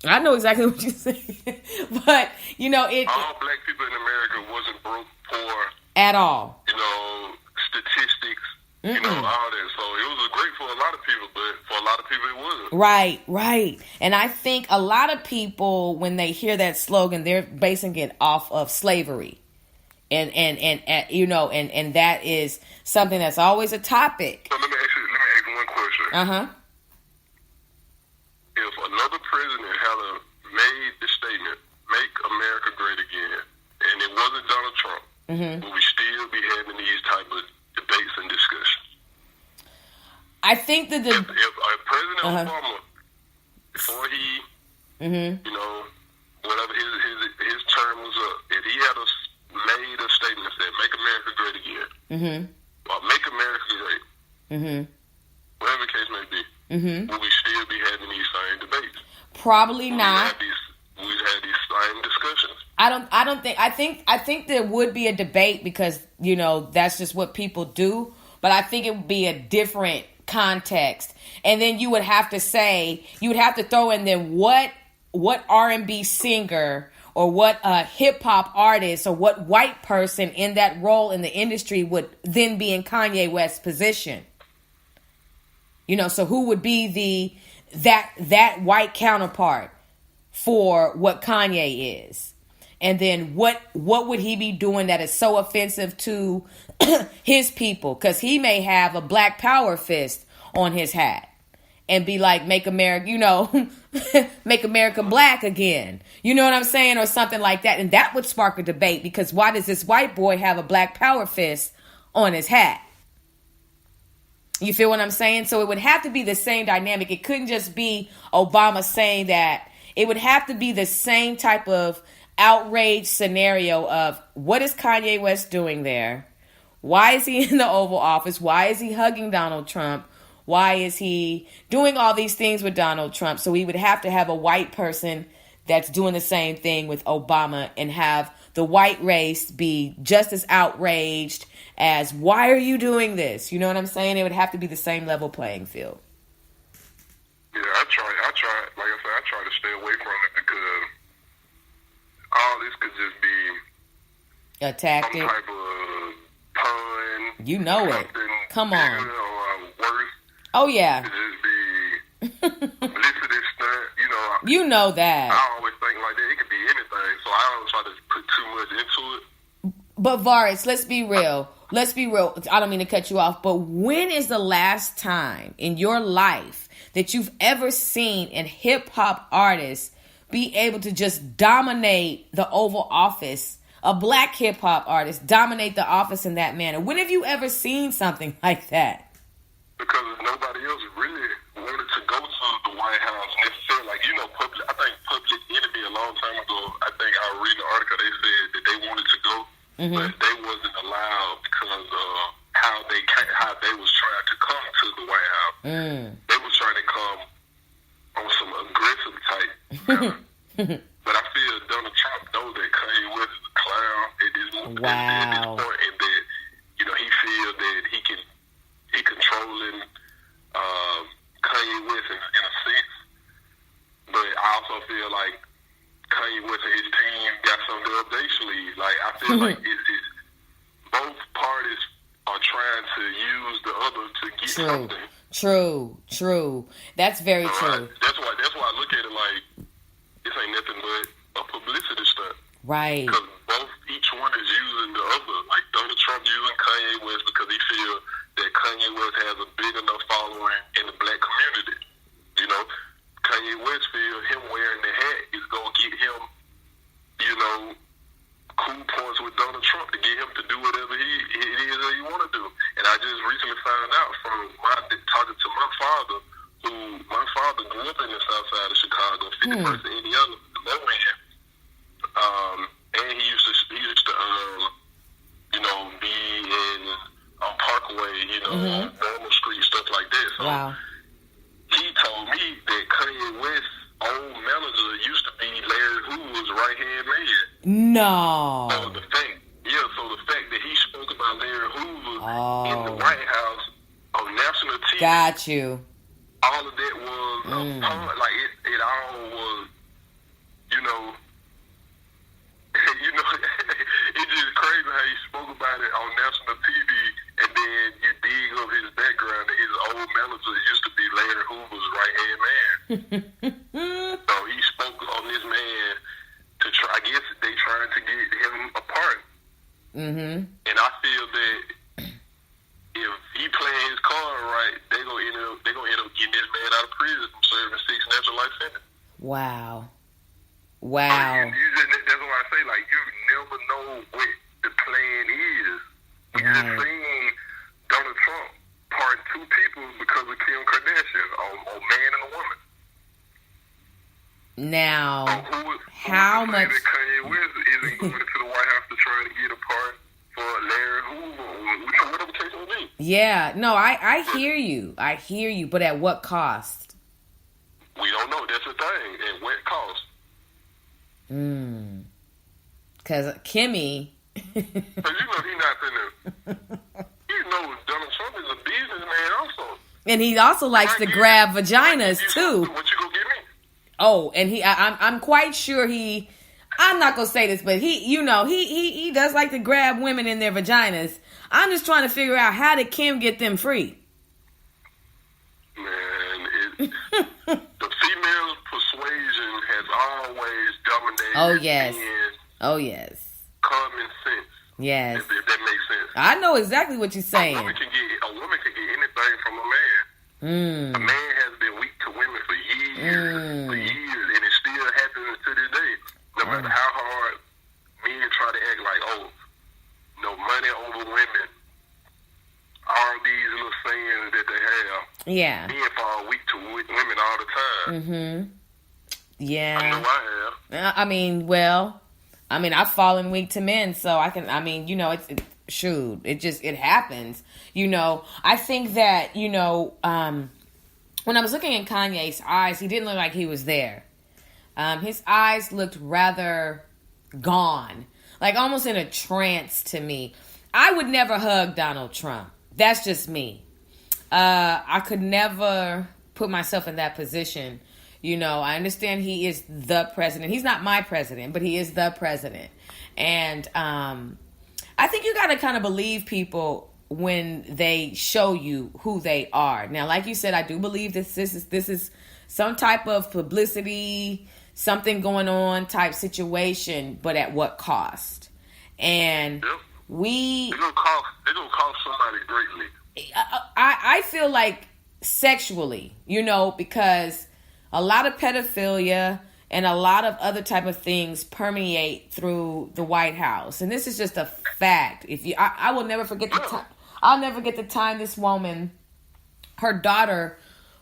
I know exactly what you're saying, but all black people in America wasn't broke, poor at all. Statistics, all that. So it was great for a lot of people, but for a lot of people it wasn't. Right. And I think a lot of people, when they hear that slogan, they're basing it off of slavery. And that is something that's always a topic. So let me ask you one question. If another president had made the statement, "Make America Great Again," and it wasn't Donald Trump, would we still be having these type of debates and discussions? I think that if President Obama, before he, whatever his term was up, if he had made a statement that said, "Make America Great Again," or "Make America Great," whatever the case may be, will we still be having these same debates? Probably not. We've had these same discussions. I don't think. I think there would be a debate, because that's just what people do. But I think it would be a different context, and then you would have to throw in then what R&B singer or what hip hop artist or what white person in that role in the industry would then be in Kanye West's position. So who would be that white counterpart for what Kanye is? And then what would he be doing that is so offensive to his people? Because he may have a Black Power fist on his hat and be like, "Make America, make America black again." You know what I'm saying? Or something like that. And that would spark a debate, because why does this white boy have a Black Power fist on his hat? You feel what I'm saying? So it would have to be the same dynamic. It couldn't just be Obama saying that. It would have to be the same type of outrage scenario of, what is Kanye West doing there? Why is he in the Oval Office? Why is he hugging Donald Trump? Why is he doing all these things with Donald Trump? So we would have to have a white person that's doing the same thing with Obama, and have the white race be just as outraged as, "Why are you doing this?" You know what I'm saying? It would have to be the same level playing field. Yeah, I try, like I said, I try to stay away from it, because all this could just be a tactic, some type of pun. You know it. Come on. Worse. Oh yeah. It just be publicity stunt. You know that. I always think like that. It could be anything, so I don't try to put too much into it. But Varus, let's be real. I don't mean to cut you off, but when is the last time in your life that you've ever seen a hip hop artist be able to just dominate the Oval Office? A black hip hop artist dominate the office in that manner. When have you ever seen something like that? Because nobody else really wanted to go to the White House necessarily. Like, I think Public Enemy a long time ago, I think I read an article, they said that they wanted to go, but they wasn't allowed because of how they was trying to come to the White House. They was trying to come on some aggressive type. But I feel Donald Trump knows that Kanye West is a clown at this point, and that he feels that he controlling Kanye West in a sense. But I also feel like feel like both parties are trying to use the other to get something. True. That's very true. That's why I look at it like this ain't nothing but a publicity stunt. Right. Because each one is using the other. Like Donald Trump using Kanye West because he feels that Kanye West has a big enough following in the black community. You know, Kanye West feels him wearing the hat is gonna get him, you know, cool points with Donald Trump to get him to do whatever it is that he want to do. And I just recently found out from talking to my father, who my father grew up in the South Side of Chicago, 51st and Indiana, low end. And he used to you know, be in Parkway, you know, Normal Street, stuff like that. So wow. He told me that Kanye West's old manager used to be Larry Hoover's right-hand man. No. So the fact that he spoke about Larry Hoover in the White House on national TV. Got you. All of that was like it all was, you know, it's just crazy how he spoke about it on national TV, and then you dig up his background that his old manager used to be Larry Hoover's right-hand man. So he spoke on this man to try, I guess they trying to get him apart. And I feel that if he playing his card right, they gonna end up getting this man out of prison from serving 6 natural life sentences. Wow. That's why I say, like, you never know what the plan is. You just seen Donald Trump pardon 2 people because of Kim Kardashian, a man and a woman. Now, how much Kanye West isn't going to the White House to try to get a pardon for Larry Hoover, or whatever the case may be. Yeah, no, I hear you, but at what cost? We don't know. That's the thing. At what cost? Because Kimmy. Because you know he's not finna. You know Donald Trump is a businessman also. And he also likes to grab vaginas too. What you gonna give me? Oh, and I'm quite sure I'm not gonna say this, but he does like to grab women in their vaginas. I'm just trying to figure out, how did Kim get them free? Man, the female persuasion has always dominated. Oh yes. Common sense. Yes. If that makes sense. I know exactly what you're saying. A woman can get anything from a man. A man has been weak to women for years, and it still happens to this day. No matter how hard men try to act like, money over women, all these little sayings that they have. Yeah. Men fall weak to women all the time. Yeah. I know I have. I've fallen weak to men, so it happens. I think that, when I was looking in Kanye's eyes, he didn't look like he was there. His eyes looked rather gone, like almost in a trance to me. I would never hug Donald Trump. That's just me. I could never put myself in that position. I understand he is the president. He's not my president, but he is the president. And I think you got to kind of believe people when they show you who they are. Now, like you said, I do believe this is some type of publicity, something going on type situation, but at what cost? And it's gonna cost somebody greatly. I feel like sexually, because a lot of pedophilia and a lot of other type of things permeate through the White House, and this is just a fact. I will never forget the time. I'll never get the time this woman, her daughter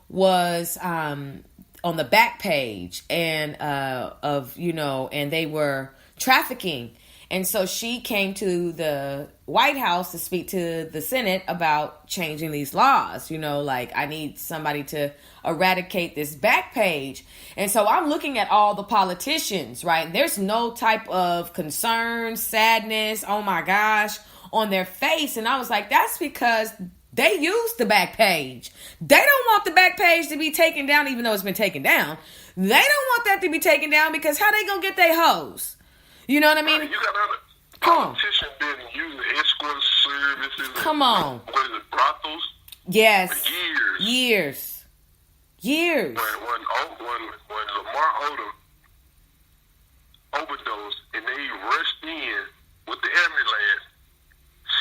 was on the back page and and they were trafficking. And so she came to the White House to speak to the Senate about changing these laws. I need somebody to eradicate this back page. And so I'm looking at all the politicians, right? There's no type of concern, sadness, oh my gosh, on their face. And I was like, that's because they used the back page. They don't want the back page to be taken down, even though it's been taken down. They don't want that to be taken down because how they gonna get their hoes? You know what I mean? Come on. Politicians been using escort services. Come on. What is it, brothels? Yes. For years. Years. When Lamar Odom overdosed and they rushed in with the ambulance,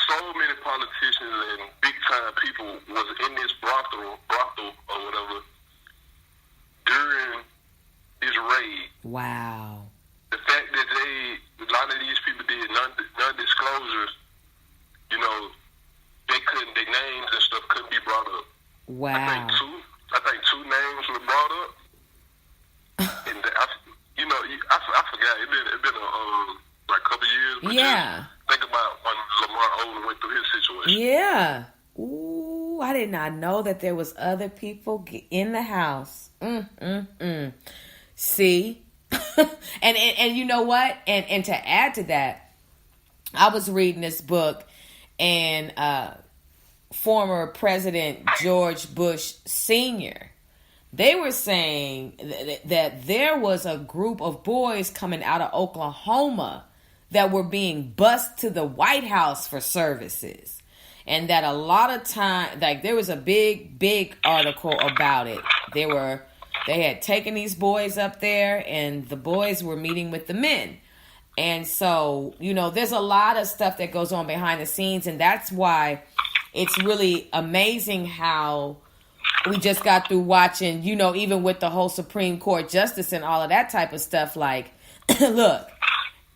so many politicians and big time people was in this brothel or whatever during this raid. Wow. The fact that a lot of these people did non-disclosures, you know, their names and stuff couldn't be brought up. Wow. I think two names were brought up. And I forgot. It been like a couple years. But yeah. Think about when Lamar Odom went through his situation. Yeah. Ooh, I did not know that there was other people in the house. See? and you know what? And to add to that, I was reading this book, and former President George Bush Sr., they were saying that there was a group of boys coming out of Oklahoma that were being bused to the White House for services. And that a lot of time, like there was a big article about it. They had taken these boys up there, and the boys were meeting with the men. And so, you know, there's a lot of stuff that goes on behind the scenes, and that's why it's really amazing how we just got through watching, you know, even with the whole Supreme Court justice and all of that type of stuff. Like, look,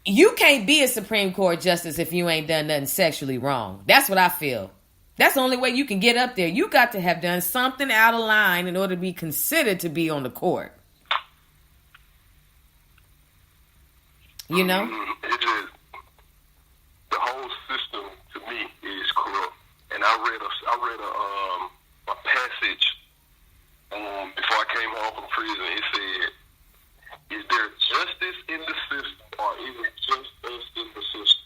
you can't be a Supreme Court justice if you ain't done nothing sexually wrong. That's what I feel. That's the only way you can get up there. You got to have done something out of line in order to be considered to be on the court. You know? It just, the whole system to me is corrupt. And I read a passage before I came home from prison. It said, "Is there justice in the system, or is it just us in the system?"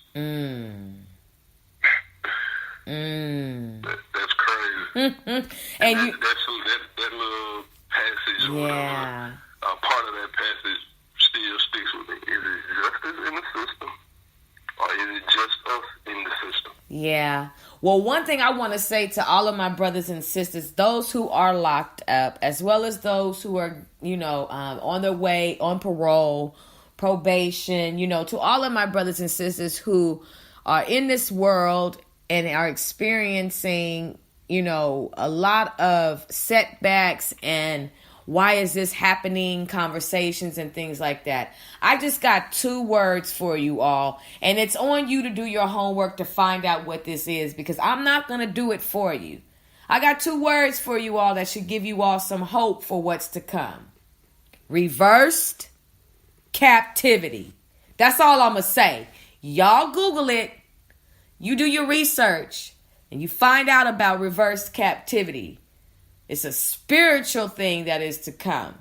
That's crazy. And that little passage, yeah, part of that passage still sticks with me. Is it justice in the system, or is it just us in the system? Yeah. Well, one thing I want to say to all of my brothers and sisters, those who are locked up, as well as those who are, you know, on their way, on parole, probation, you know, to all of my brothers and sisters who are in this world and are experiencing, you know, a lot of setbacks and why is this happening, conversations and things like that. I just got 2 words for you all, and it's on you to do your homework to find out what this is, because I'm not going to do it for you. I got 2 words for you all that should give you all some hope for what's to come. Reversed captivity. That's all I'm going to say. Y'all Google it. You do your research and you find out about reversed captivity. It's a spiritual thing that is to come.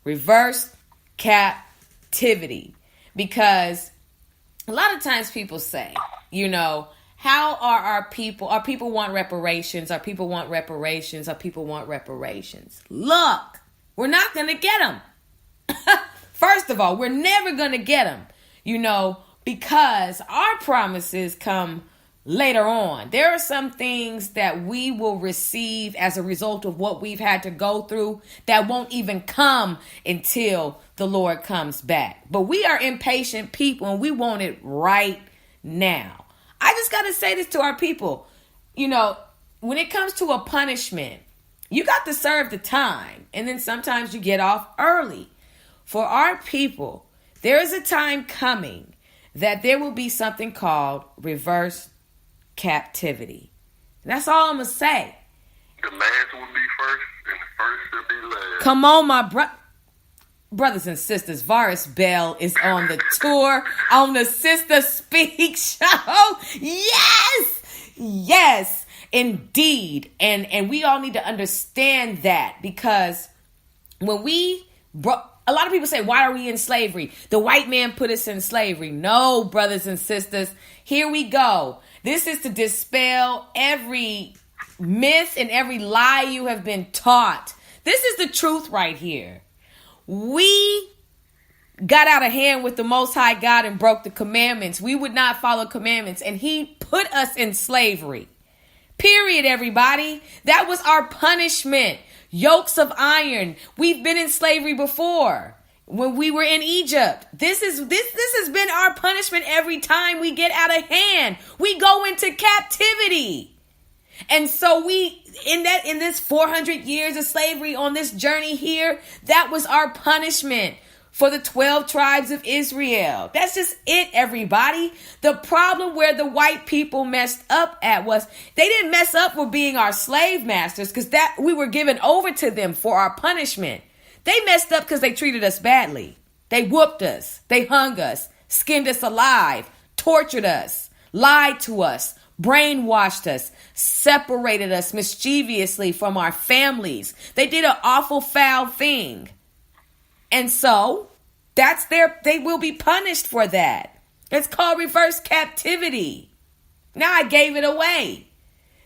Reversed captivity. Because a lot of times people say, you know, how are our people want reparations, our people want reparations, our people want reparations. Look, we're not going to get them. First of all, we're never going to get them, you know, because our promises come later on. There are some things that we will receive as a result of what we've had to go through that won't even come until the Lord comes back. But we are impatient people and we want it right now. I just got to say this to our people. You know, when it comes to a punishment, you got to serve the time. And then sometimes you get off early. For our people, there is a time coming that there will be something called reverse captivity. That's all I'm going to say. The last will be first and the first will be last. Come on, my brothers and sisters. Varus Bell is on the tour on the Sister Speak show. Yes, indeed. And we all need to understand that, because when a lot of people say, why are we in slavery? The white man put us in slavery. No, brothers and sisters, here we go. This is to dispel every myth and every lie you have been taught. This is the truth right here. We got out of hand with the Most High God and broke the commandments. We would not follow commandments, and he put us in slavery. Period, everybody. That was our punishment. Yokes of iron. We've been in slavery before when we were in Egypt. This has been our punishment every time we get out of hand. We go into captivity. And so we, in this 400 years of slavery on this journey here, that was our punishment for the 12 tribes of Israel. That's just it, everybody. The problem where the white people messed up at was they didn't mess up for being our slave masters, because that we were given over to them for our punishment. They messed up because they treated us badly. They whooped us. They hung us, skinned us alive, tortured us, lied to us, brainwashed us, separated us mischievously from our families. They did an awful foul thing. And so they will be punished for that. It's called reverse captivity. Now I gave it away.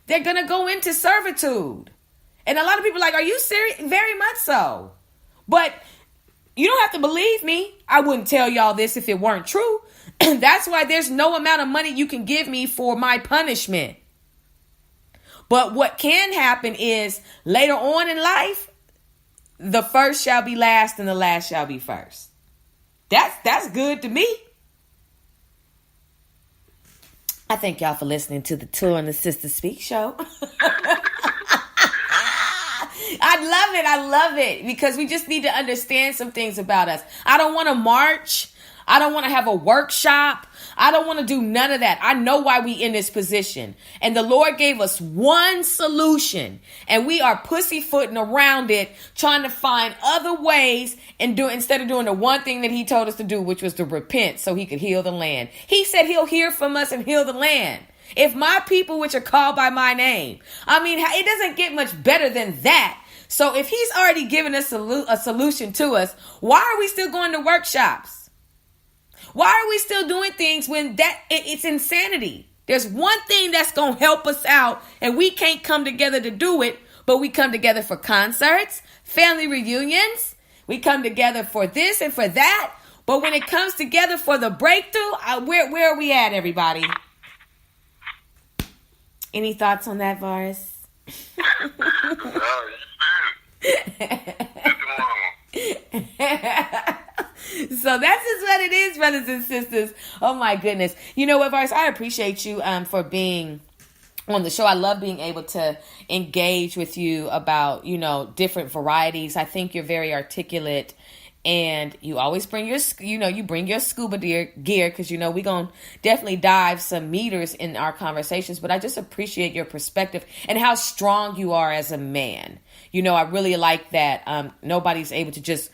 They're going to go into servitude. And a lot of people are like, are you serious? Very much so. But you don't have to believe me. I wouldn't tell y'all this if it weren't true. That's why there's no amount of money you can give me for my punishment. But what can happen is later on in life, the first shall be last and the last shall be first. That's good to me. I thank y'all for listening to the Tour and the Sister Speak show. I love it because we just need to understand some things about us. I don't want to march. I don't want to have a workshop. I don't want to do none of that. I know why we in this position. And the Lord gave us one solution. And we are pussyfooting around it, trying to find other ways and instead of doing the one thing that he told us to do, which was to repent so he could heal the land. He said he'll hear from us and heal the land. If my people, which are called by my name. I mean, it doesn't get much better than that. So if he's already given us a solution to us, why are we still going to workshops? Why are we still doing things when it's insanity? There's one thing that's going to help us out, and we can't come together to do it, but we come together for concerts, family reunions. We come together for this and for that. But when it comes together for the breakthrough, where are we at, everybody? Any thoughts on that, Varus? So that's just what it is, brothers and sisters. Oh my goodness. You know what, Varus? I appreciate you for being on the show. I love being able to engage with you about, different varieties. I think you're very articulate, and you always bring your scuba gear because, we're going to definitely dive some meters in our conversations. But I just appreciate your perspective and how strong you are as a man. I really like that nobody's able to just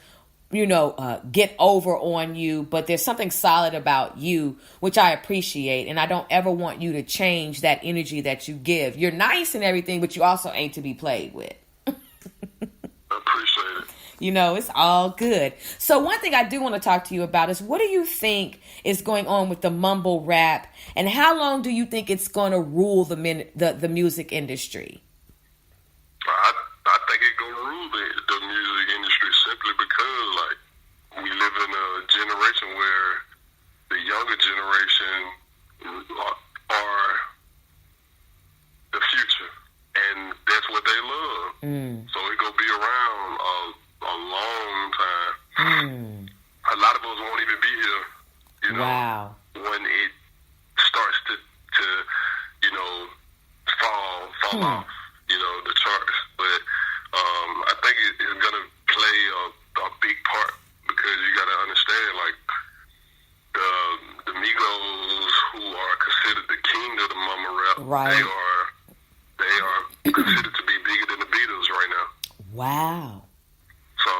get over on you, but there's something solid about you, which I appreciate. And I don't ever want you to change that energy that you give. You're nice and everything, but you also ain't to be played with. I appreciate it. It's all good. So one thing I do want to talk to you about is, what do you think is going on with the mumble rap, and how long do you think it's going to rule the music industry? I think it's going to rule the music industry simply because, we live in a generation where the younger generation are the future, and that's what they love. So it's going to be around a long time. A lot of us won't even be here, Wow. when it starts to fall off, the charts. But I think it's going to play a big part, because you got to understand, the Migos, who are considered the king of the mama rap, right. they are considered to be bigger than the Beatles right now. Wow. So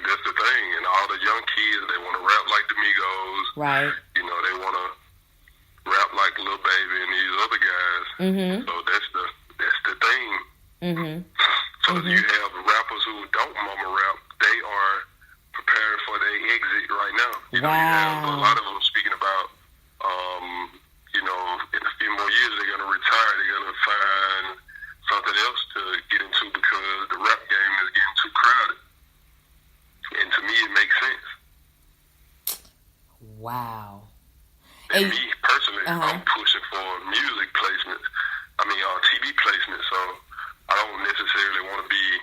that's the thing, and all the young kids, they want to rap like the Migos, right? They want to rap like Lil Baby and these other guys. So that's the thing. So you have rappers who don't mama rap, they are preparing for their exit right now. You have a lot of them speaking about, in a few more years they're going to retire, they're going to find something else to get into because the rap game is getting too crowded. And I'm pushing for music placements. TV placements. So I don't necessarily want to be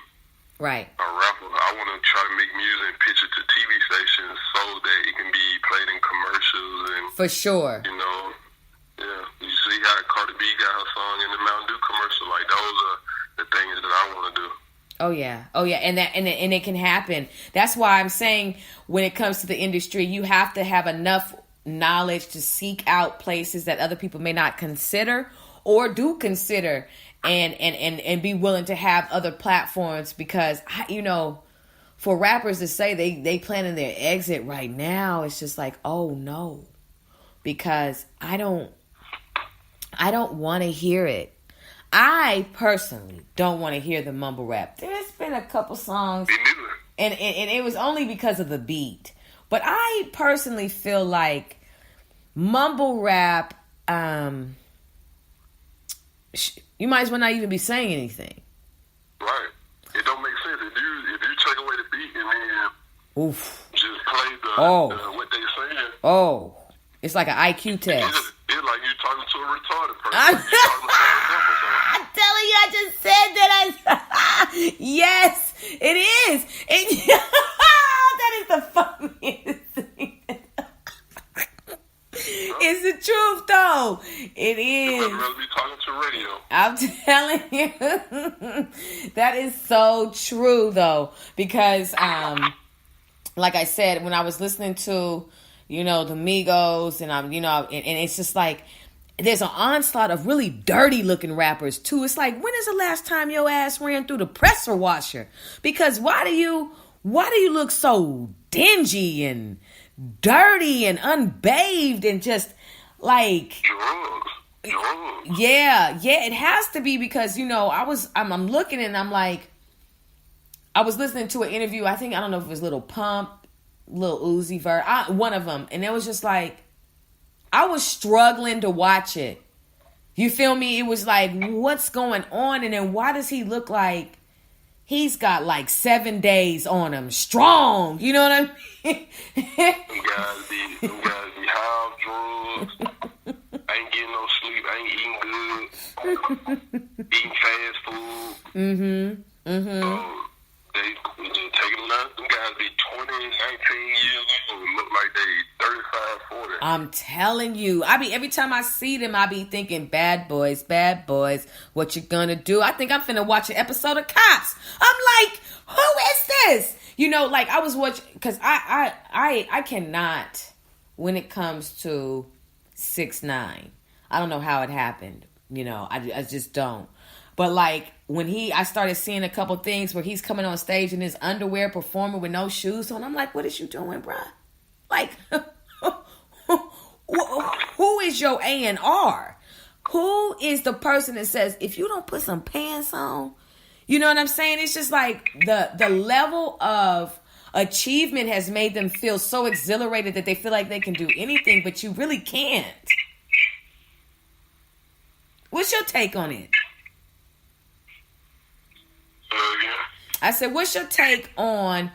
right a rapper. I want to try to make music and pitch it to TV stations so that it can be played in commercials and for sure. You know, yeah. You see how Cardi B got her song in the Mountain Dew commercial. Like those are the things that I want to do. Oh yeah, and it can happen. That's why I'm saying when it comes to the industry, you have to have enough knowledge to seek out places that other people may not consider or do consider, and be willing to have other platforms, because for rappers to say they planning their exit right now, it's just like, oh no, because I don't want to hear it. I personally don't want to hear the mumble rap. There's been a couple songs, and it was only because of the beat. But I personally feel like mumble rap, you might as well not even be saying anything. Right. It don't make sense. If you take away the beat and then just play the what they saying. Oh, it's like an IQ test. It's like you talking to a retarded person. I'm telling you, I just said that. Yes, it is. That is the funniest thing. It's the truth, though. It is. I'd rather be talking to radio. I'm telling you, that is so true, though, because, like I said, when I was listening to, the Migos, and and it's just like, there's an onslaught of really dirty looking rappers too. It's like, when is the last time your ass ran through the presser washer? Because why do you look so dingy and dirty and unbathed and just like drugs? Yeah, it has to be, because I'm looking and I'm like, I was listening to an interview. I don't know if it was Lil Pump, Lil Uzi Vert, one of them, and it was just like, I was struggling to watch it. You feel me? It was like, what's going on? And then why does he look like he's got like 7 days on him strong? You know what I mean? Them guys be high off drugs. Ain't getting no sleep. Ain't eating good. Eating fast food. They just taking them out. Them guys be 20, 19 years old. Look like they 35, 40. I'm telling you. Every time I see them, I be thinking, bad boys, what you gonna do? I think I'm finna watch an episode of Cops. I'm like, who is this? Like I was watching, because I cannot, when it comes to 6ix9ine, I don't know how it happened. I just don't. But like when I started seeing a couple things where he's coming on stage in his underwear performing with no shoes on, I'm like, what is you doing, bruh? Like, who is your A&R? Who is the person that says, if you don't put some pants on, you know what I'm saying? It's just like the level of achievement has made them feel so exhilarated that they feel like they can do anything, but you really can't. What's your take on it? I said, what's your take on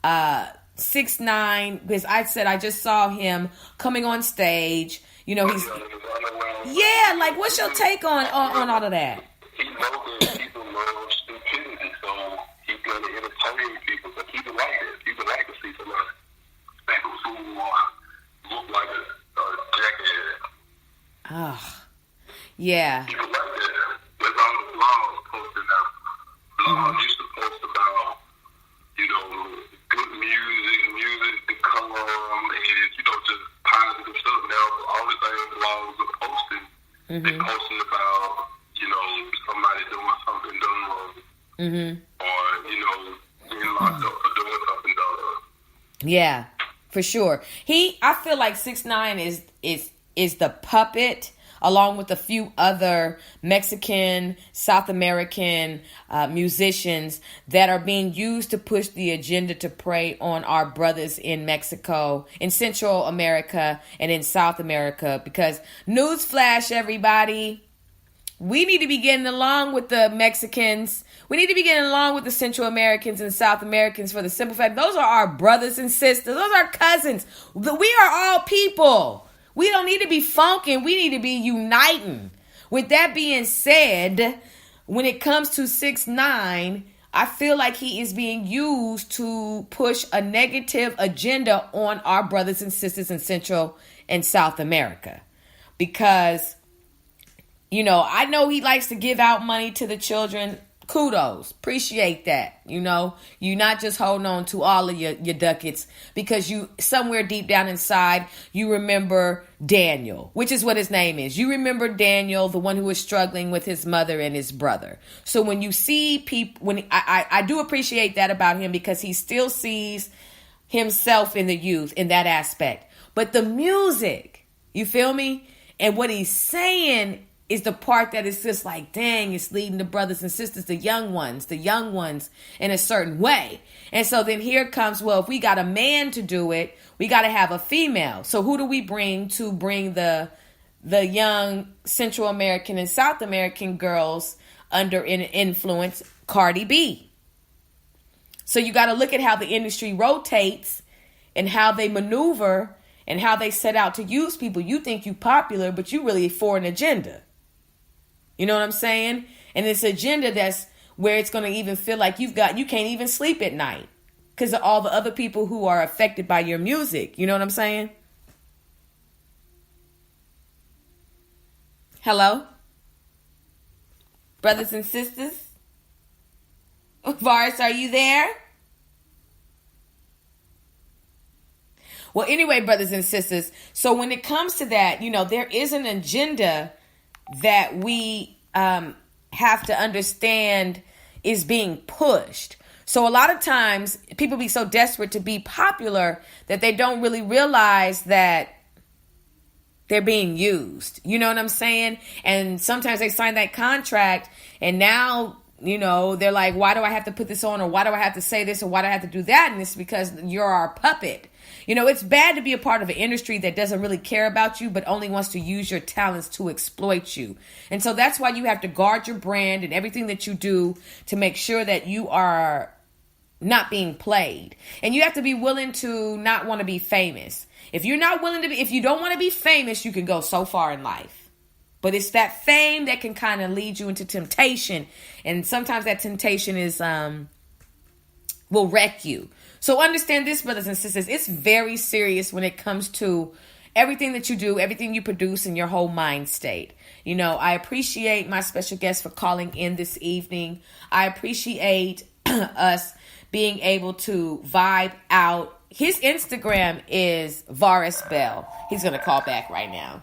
6ix9ine? Because I said I just saw him coming on stage. He's like, what's your take on all of that? He knows that people love stupidity, so he's going to entertain people. But people like that. People like to see somebody act a fool or look like a jackass. Oh, yeah. People like that. There's all the blogs posted now. Blogs used to post about, good music to come, and, just positive stuff. Now, all the things blogs are posting, they posting about, somebody doing something dumb, or, being locked up for doing something dumb. Yeah, for sure. I feel like 6ix9ine is the puppet, along with a few other Mexican, South American musicians that are being used to push the agenda to prey on our brothers in Mexico, in Central America, and in South America. Because, newsflash, everybody, we need to be getting along with the Mexicans. We need to be getting along with the Central Americans and South Americans, for the simple fact, those are our brothers and sisters. Those are our cousins. We are all people. We don't need to be funking. We need to be uniting. With that being said, when it comes to 6ix9ine, I feel like he is being used to push a negative agenda on our brothers and sisters in Central and South America. Because, I know he likes to give out money to the children. Kudos. Appreciate that. You're not just holding on to all of your ducats because you somewhere deep down inside, you remember Daniel, which is what his name is. You remember Daniel, the one who was struggling with his mother and his brother. So when you see people, I do appreciate that about him because he still sees himself in the youth in that aspect. But the music, you feel me? And what he's saying is the part that is just like, dang, it's leading the brothers and sisters, the young ones in a certain way. And so then here comes, well, if we got a man to do it, we got to have a female. So who do we bring to bring the young Central American and South American girls under an influence? Cardi B. So you got to look at how the industry rotates and how they maneuver and how they set out to use people. You think you popular, but you really for an agenda. You know what I'm saying? And this agenda that's where it's going to even feel like you can't even sleep at night because of all the other people who are affected by your music. You know what I'm saying? Hello? Brothers and sisters? Varus, are you there? Well, anyway, brothers and sisters, so when it comes to that, there is an agenda that we have to understand is being pushed. So a lot of times people be so desperate to be popular that they don't really realize that they're being used. You know what I'm saying? And sometimes they sign that contract and now, they're like, why do I have to put this on? Or why do I have to say this? Or why do I have to do that? And it's because you're our puppet. It's bad to be a part of an industry that doesn't really care about you, but only wants to use your talents to exploit you. And so that's why you have to guard your brand and everything that you do to make sure that you are not being played. And you have to be willing to not want to be famous. If you don't want to be famous, you can go so far in life. But it's that fame that can kind of lead you into temptation. And sometimes that temptation will wreck you. So understand this, brothers and sisters, it's very serious when it comes to everything that you do, everything you produce, and your whole mind state. I appreciate my special guest for calling in this evening. I appreciate us being able to vibe out. His Instagram is Varus Bell. He's going to call back right now.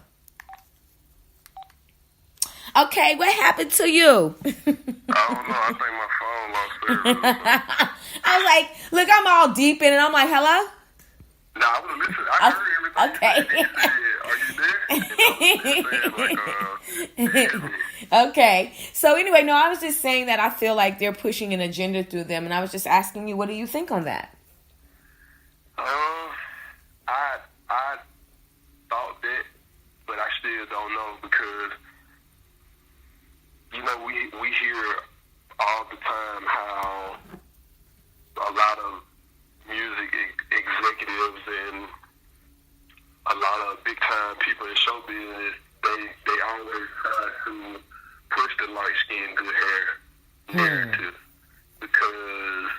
Okay, what happened to you? I don't know. I think my phone lost service. I was like, look, I'm all deep in it. I'm like, hello? No, I was listening. I heard everything. Okay. Okay. So anyway, no, I was just saying that I feel like they're pushing an agenda through them. And I was just asking you, what do you think on that? I thought that, but I still don't know because, we hear all the time how a lot of music executives and a lot of big time people in show business, they always try to push the light skin, good hair narrative because,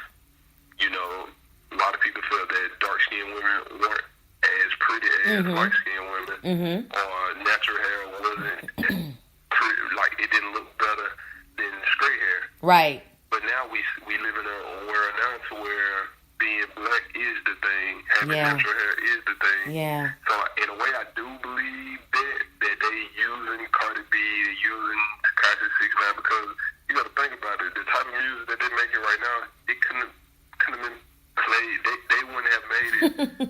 a lot of people feel that dark skinned women weren't as pretty as light skinned women or natural hair wasn't pretty, like it didn't look better than straight hair. Right. But now we live in a world now to where being black is the thing, having natural hair is the thing. Yeah. So in a way, I do believe that they using Cardi B, using Tekashi 6ix9ine because you got to think about it. The type of music that they're making right now, it couldn't have been played. They wouldn't have made it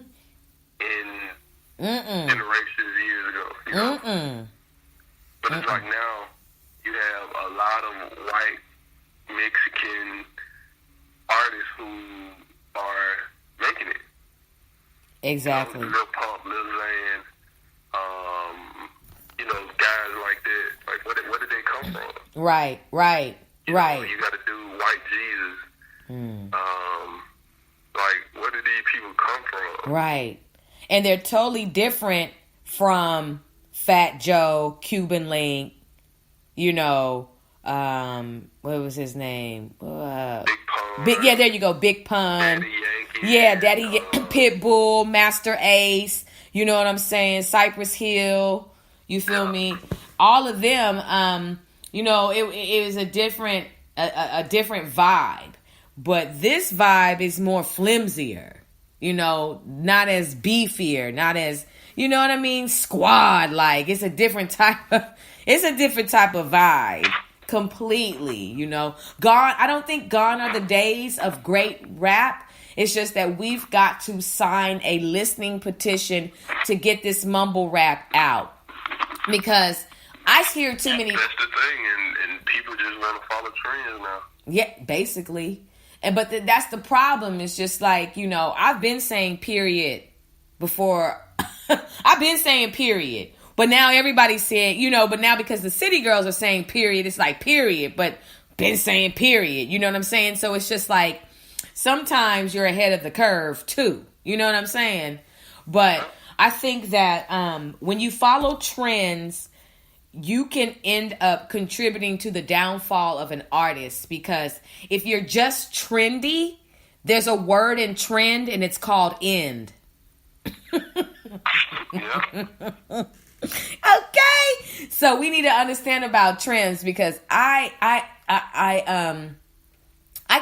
in generations years ago. But it's like now you have a lot of white Mexican artists who are making it. Exactly. Lil Pump, Lil Xan, guys like that. Like, where did they come from? Right. You got to do White Jesus. Like, where did these people come from? Right. And they're totally different from Fat Joe, Cuban Link, what was his name? Big Pun. Yeah, there you go, Big Pun. Daddy Yankee. Yeah, Daddy Pitbull, Master Ace. You know what I'm saying? Cypress Hill. You feel me? All of them. It was a different vibe, but this vibe is more flimsier. Not as beefier, not as what I mean, squad like. It's a different type of vibe. Completely, Gone. I don't think gone are the days of great rap. It's just that we've got to sign a listening petition to get this mumble rap out, because I hear too many. That's the thing, and people just want to follow trends now. Yeah, basically, but that's the problem. It's just like I've been saying period before. I've been saying period. But now everybody said, but now because the city girls are saying period, it's like period, but been saying period. You know what I'm saying? So it's just like, sometimes you're ahead of the curve too. You know what I'm saying? But I think that when you follow trends, you can end up contributing to the downfall of an artist, because if you're just trendy, there's a word in trend and it's called end. Yeah. Okay, so we need to understand about trends, because I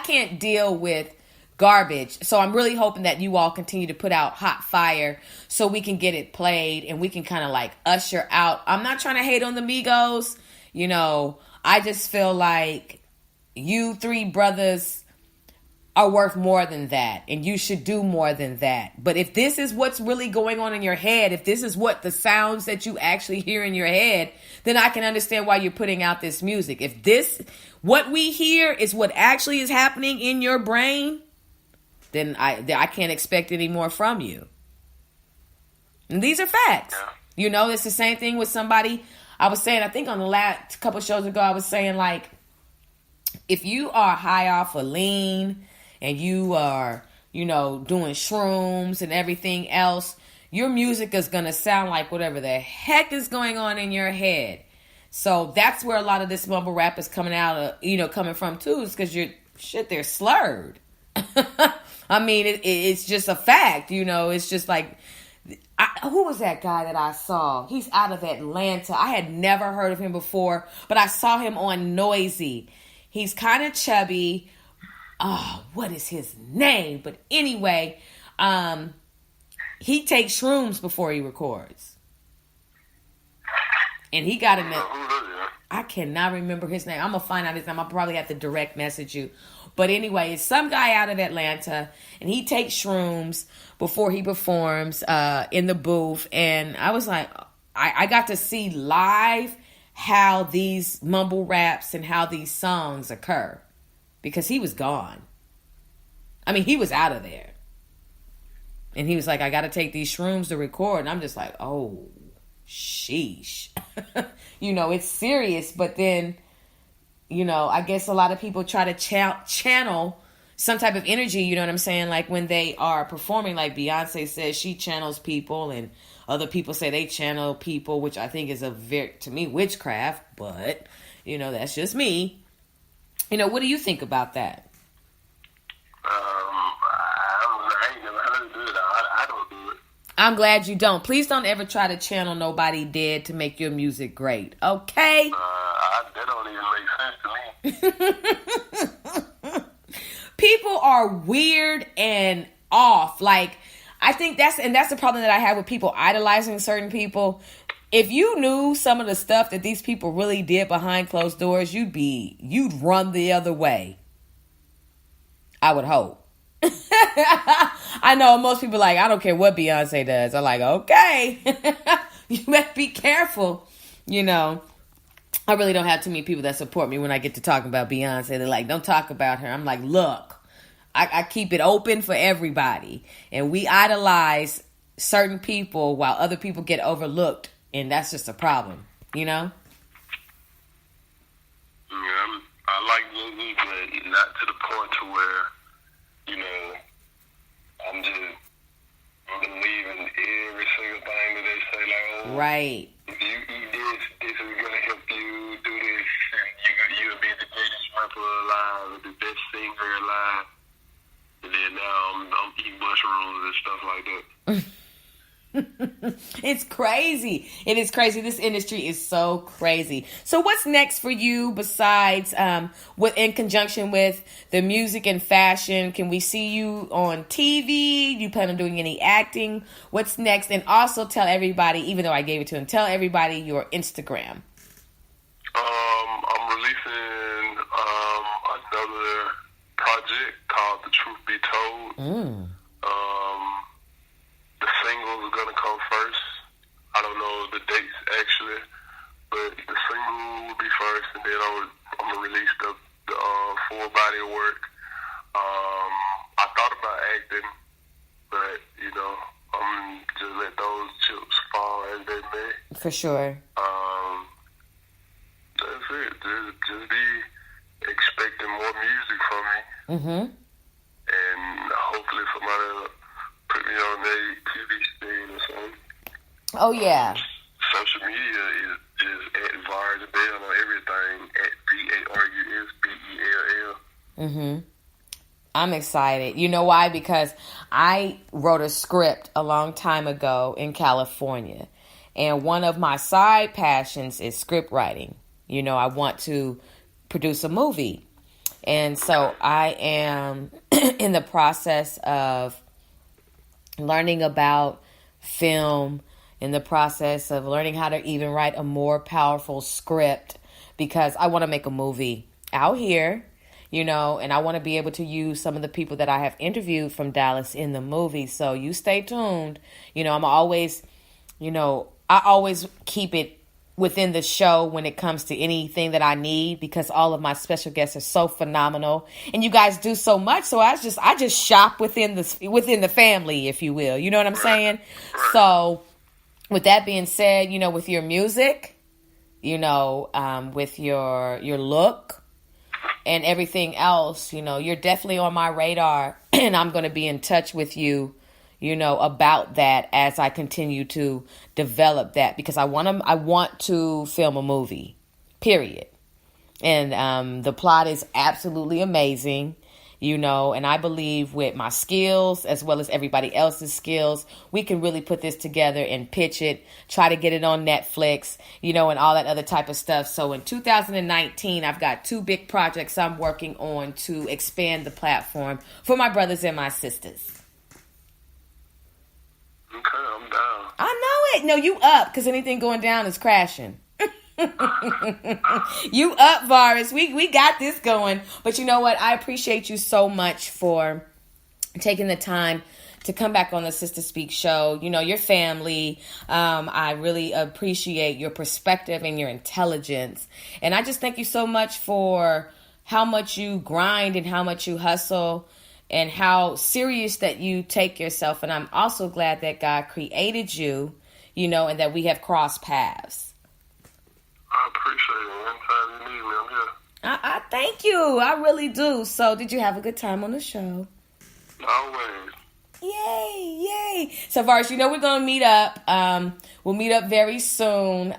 can't deal with garbage. So I'm really hoping that you all continue to put out hot fire so we can get it played and we can kind of like usher out. I'm not trying to hate on the Migos. I just feel like you three brothers are worth more than that, and you should do more than that. But if this is what's really going on in your head, if this is what the sounds that you actually hear in your head, then I can understand why you're putting out this music. If what we hear is what actually is happening in your brain, then I can't expect any more from you. And these are facts. It's the same thing with somebody. I was saying, I think on the last couple shows ago, I was saying, like, if you are high off of lean and you are, doing shrooms and everything else, your music is going to sound like whatever the heck is going on in your head. So that's where a lot of this mumble rap is coming out of, coming from too, is because they're slurred. I mean, it's just a fact, it's just like, who was that guy that I saw? He's out of Atlanta. I had never heard of him before, but I saw him on Noisy. He's kind of chubby. Oh, what is his name? But anyway, he takes shrooms before he records. And he got him. I cannot remember his name. I'm going to find out his name. I'll probably have to direct message you. But anyway, it's some guy out of Atlanta, and he takes shrooms before he performs in the booth. And I was like, I got to see live how these mumble raps and how these songs occur, because he was gone. I mean, he was out of there. And he was like, I got to take these shrooms to record. And I'm just like, oh, sheesh. It's serious. But then, I guess a lot of people try to channel some type of energy, you know what I'm saying? Like when they are performing, like Beyonce says she channels people, and other people say they channel people, which I think is to me, witchcraft. But, that's just me. What do you think about that? I ain't never heard of it. I don't do it. I'm glad you don't. Please don't ever try to channel nobody dead to make your music great. Okay? That don't even make sense to me. People are weird and off. Like, I think that's the problem that I have with people idolizing certain people. If you knew some of the stuff that these people really did behind closed doors, you'd run the other way. I would hope. I know most people are like, I don't care what Beyonce does. I'm like, okay. You better be careful. I really don't have too many people that support me when I get to talking about Beyonce. They're like, don't talk about her. I'm like, look, I keep it open for everybody. And we idolize certain people while other people get overlooked. And that's just a problem, Yeah, I like Lily, but not to the point to where, I'm just believe in every single thing that they say. Like, oh, Right. if you eat this, this is gonna help you do this. And you'll be the greatest rapper alive, or the best singer alive. And then now I'm eating mushrooms and stuff like that. It's crazy. It is crazy. This industry is so crazy. So what's next for you besides in conjunction with the music and fashion? Can we see you on TV? Do you plan on doing any acting? What's next? And also tell everybody, even though I gave it to him, tell everybody your Instagram. I'm releasing another project called The Truth Be Told. The single is gonna come first. I don't know the dates actually, but the single will be first, and then I'm gonna release the full body of work. I thought about acting, but I'm just let those chips fall as they may. For sure. That's it. Just be expecting more music from me, and hopefully somebody will put me on a TV screen or something. Oh yeah. Social media is at Varus Bell on everything, at VARUSBELL. I'm excited. You know why? Because I wrote a script a long time ago in California, and one of my side passions is script writing. I want to produce a movie, and so I am in the process of learning about film, in the process of learning how to even write a more powerful script, because I want to make a movie out here, and I want to be able to use some of the people that I have interviewed from Dallas in the movie. So you stay tuned. I'm always, I always keep it within the show when it comes to anything that I need, because all of my special guests are so phenomenal, and you guys do so much. So I just shop within the family, if you will. You know what I'm saying? So with that being said, with your music, with your look and everything else, you're definitely on my radar, and I'm going to be in touch with you, about that as I continue to develop that, because I want to film a movie, period. And the plot is absolutely amazing, and I believe with my skills as well as everybody else's skills, we can really put this together and pitch it, try to get it on Netflix, and all that other type of stuff. So in 2019, I've got 2 big projects I'm working on to expand the platform for my brothers and my sisters. Okay, I'm down. I know it. No, you up, because anything going down is crashing. You up, Varus. We got this going. But you know what? I appreciate you so much for taking the time to come back on the Sister Speak show. Your family. I really appreciate your perspective and your intelligence. And I just thank you so much for how much you grind and how much you hustle, and how serious that you take yourself. And I'm also glad that God created you, and that we have crossed paths. I appreciate it. Anytime you need me, I'm here. I thank you. I really do. So did you have a good time on the show? Always. Yay. So Varus, we're going to meet up. We'll meet up very soon.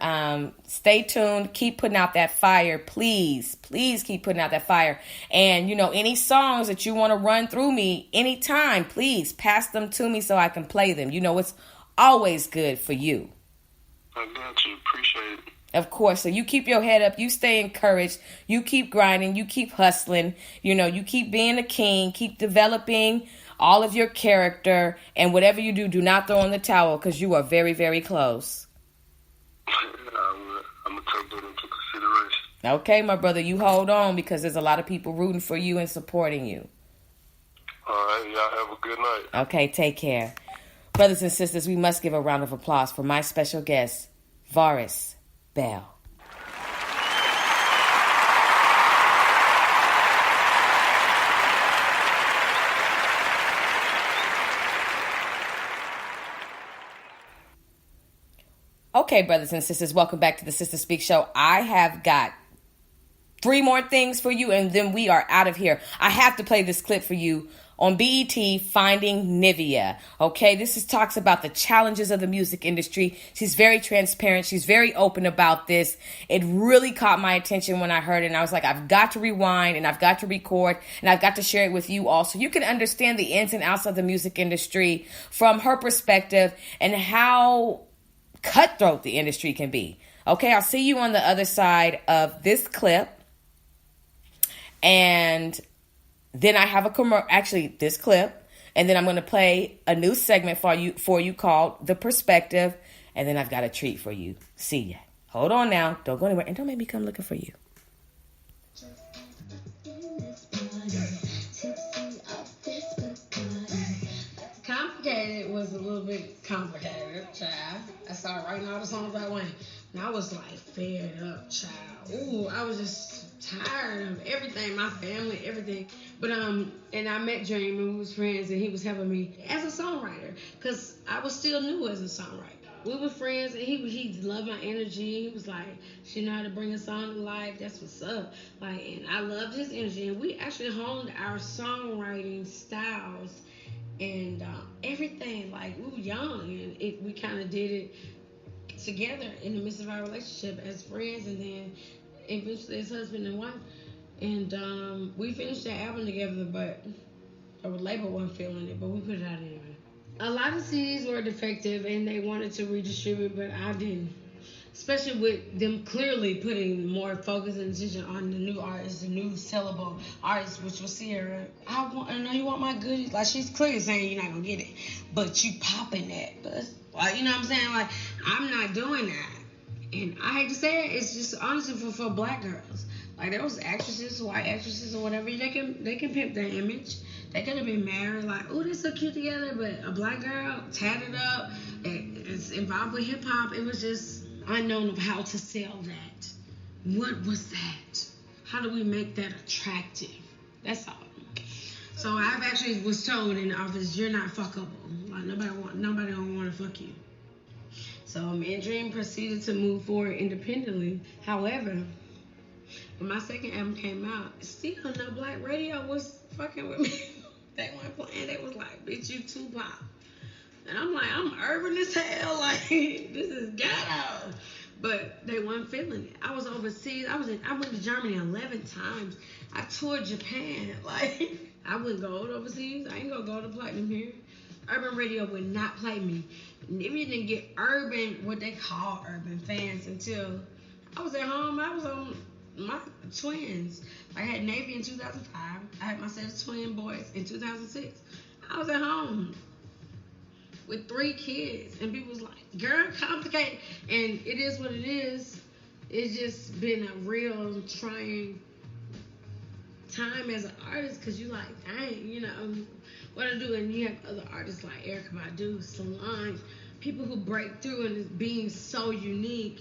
Stay tuned. Keep putting out that fire. Please keep putting out that fire. And, any songs that you want to run through me anytime, please pass them to me so I can play them. It's always good for you. I got you. Appreciate it. Of course. So you keep your head up. You stay encouraged. You keep grinding. You keep hustling. You keep being a king. Keep developing all of your character. And whatever you do, do not throw in the towel, because you are very, very close. I'm going to take that into consideration. Okay, my brother. You hold on, because there's a lot of people rooting for you and supporting you. All right. Y'all have a good night. Okay, take care. Brothers and sisters, we must give a round of applause for my special guest, Varus Bell. Okay, brothers and sisters, welcome back to the Sister Speak Show. I have got 3 more things for you, and then we are out of here. I have to play this clip for you on BET, Finding Nivea. Okay, talks about the challenges of the music industry. She's very transparent. She's very open about this. It really caught my attention when I heard it, and I was like, I've got to rewind, and I've got to record, and I've got to share it with you all so you can understand the ins and outs of the music industry from her perspective and how cutthroat the industry can be. Okay, I'll see you on the other side of this clip. And then I have this clip, and then I'm going to play a new segment for you called The Perspective, and then I've got a treat for you. See ya. Hold on now. Don't go anywhere, and don't make me come looking for you. Complicated was a little bit complicated, child. I started writing all the songs I wanted, and I was like fed up, child. Ooh, I was just tired of everything, my family, everything. But and I met Dream, and we was friends, and he was helping me as a songwriter, cause I was still new as a songwriter. We were friends, and he loved my energy. He was like, she know how to bring a song to life. That's what's up. Like, and I loved his energy, and we actually honed our songwriting styles and everything. Like, we were young, and we kind of did it together in the midst of our relationship as friends, and then eventually as husband and wife. And we finished that album together, but our label wasn't feeling it, but we put it out anyway. A lot of CDs were defective, and they wanted to redistribute, but I didn't. Especially with them clearly putting more focus and attention on the new artist, the new sellable artist, which was Sierra. I know you want my goodies. Like, she's clearly saying you're not going to get it, but you popping that. But, like, you know what I'm saying? Like, I'm not doing that. And I hate to say it, it's just honestly for black girls. Like, there was actresses, white actresses or whatever, they can pimp their image. They could have been married, like, oh, they're so cute together, but a black girl, tatted up, it's involved with hip-hop, it was just unknown of how to sell that. What was that? How do we make that attractive? That's all. So I've actually was told in the office, you're not fuckable. Like, nobody don't want to fuck you. So me and Dream proceeded to move forward independently. However, when my second album came out, still no black radio was fucking with me. They weren't playing. They was like, bitch, you too pop. And I'm like, I'm urban as hell. Like, this is ghetto. But they weren't feeling it. I was overseas. I went to Germany 11 times. I toured Japan. Like, I wouldn't go overseas. I ain't gonna go to platinum here. Urban radio would not play me. And if you didn't get urban, what they call urban fans, until I was at home. I was on my twins. I had Navy in 2005. I had my set of twin boys in 2006. I was at home with 3 kids, and people was like, girl, complicated. And it is what it is. It's just been a real trying time as an artist, because you like, dang, you know, what I do. And you have other artists like Erykah Badu, Solange, people who break through and is being so unique.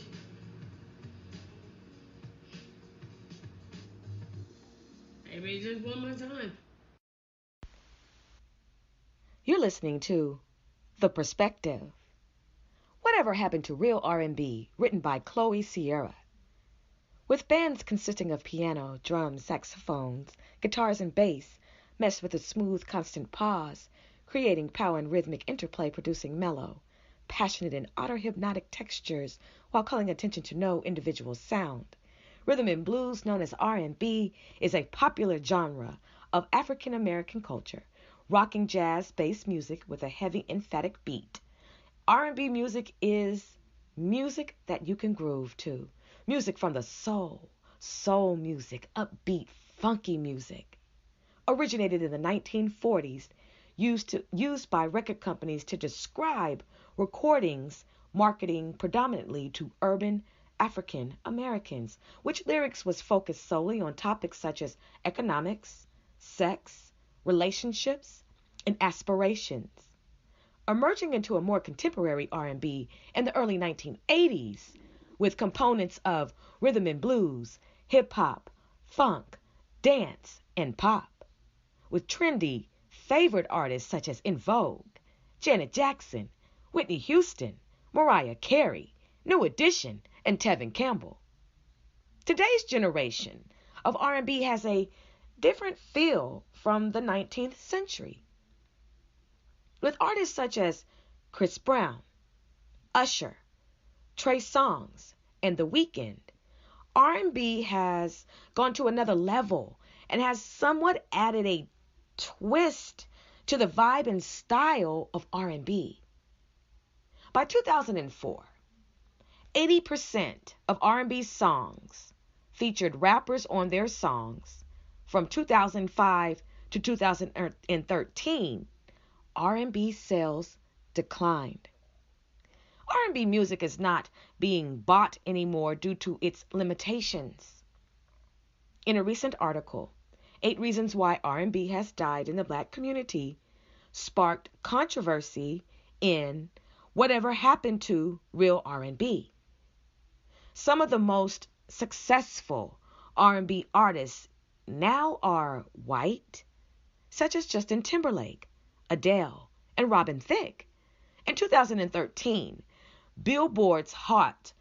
Maybe just one more time. You're listening to The Perspective. Whatever happened to real R&B, written by Chloe Sierra? With bands consisting of piano, drums, saxophones, guitars, and bass, meshed with a smooth, constant pause, creating power and rhythmic interplay, producing mellow, passionate, and auto-hypnotic textures while calling attention to no individual sound. Rhythm and blues, known as R&B, is a popular genre of African American culture, rocking jazz-based music with a heavy, emphatic beat. R&B music is music that you can groove to. Music from the soul music, upbeat, funky music. Originated in the 1940s, used by record companies to describe recordings marketing predominantly to urban African Americans, which lyrics was focused solely on topics such as economics, sex, relationships, and aspirations. Emerging into a more contemporary R&B in the early 1980s, with components of rhythm and blues, hip-hop, funk, dance, and pop, with trendy, favored artists such as En Vogue, Janet Jackson, Whitney Houston, Mariah Carey, New Edition, and Tevin Campbell. Today's generation of R&B has a different feel from the 19th century. With artists such as Chris Brown, Usher, Trey Songz, and The Weeknd, R&B has gone to another level and has somewhat added a twist to the vibe and style of R&B. By 2004, 80% of R&B songs featured rappers on their songs. From 2005 to 2013, R&B sales declined. R&B music is not being bought anymore due to its limitations. In a recent article, 8 Reasons Why R&B Has Died in the Black Community sparked controversy in Whatever Happened to Real R&B. Some of the most successful R&B artists now are white, such as Justin Timberlake, Adele, and Robin Thicke. In 2013, Billboard's Hot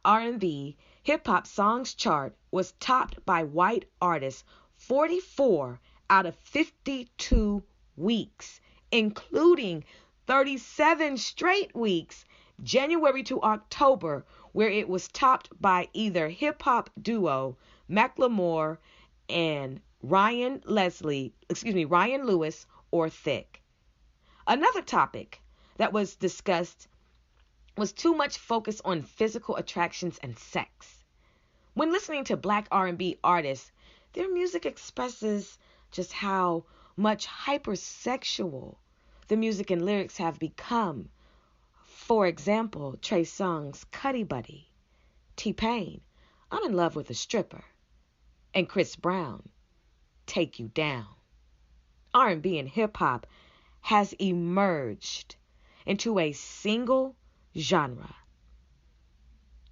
R&B Hip-Hop Songs chart was topped by white artists 44 out of 52 weeks, including 37 straight weeks, January to October, where it was topped by either hip-hop duo Macklemore and Ryan Lewis or Thicke. Another topic that was discussed was too much focus on physical attractions and sex. When listening to Black R&B artists, their music expresses just how much hypersexual the music and lyrics have become. For example, Trey Songz' Cuddy Buddy, T-Pain, I'm in Love with a Stripper, and Chris Brown, Take You Down. R&B and hip-hop has emerged into a single genre.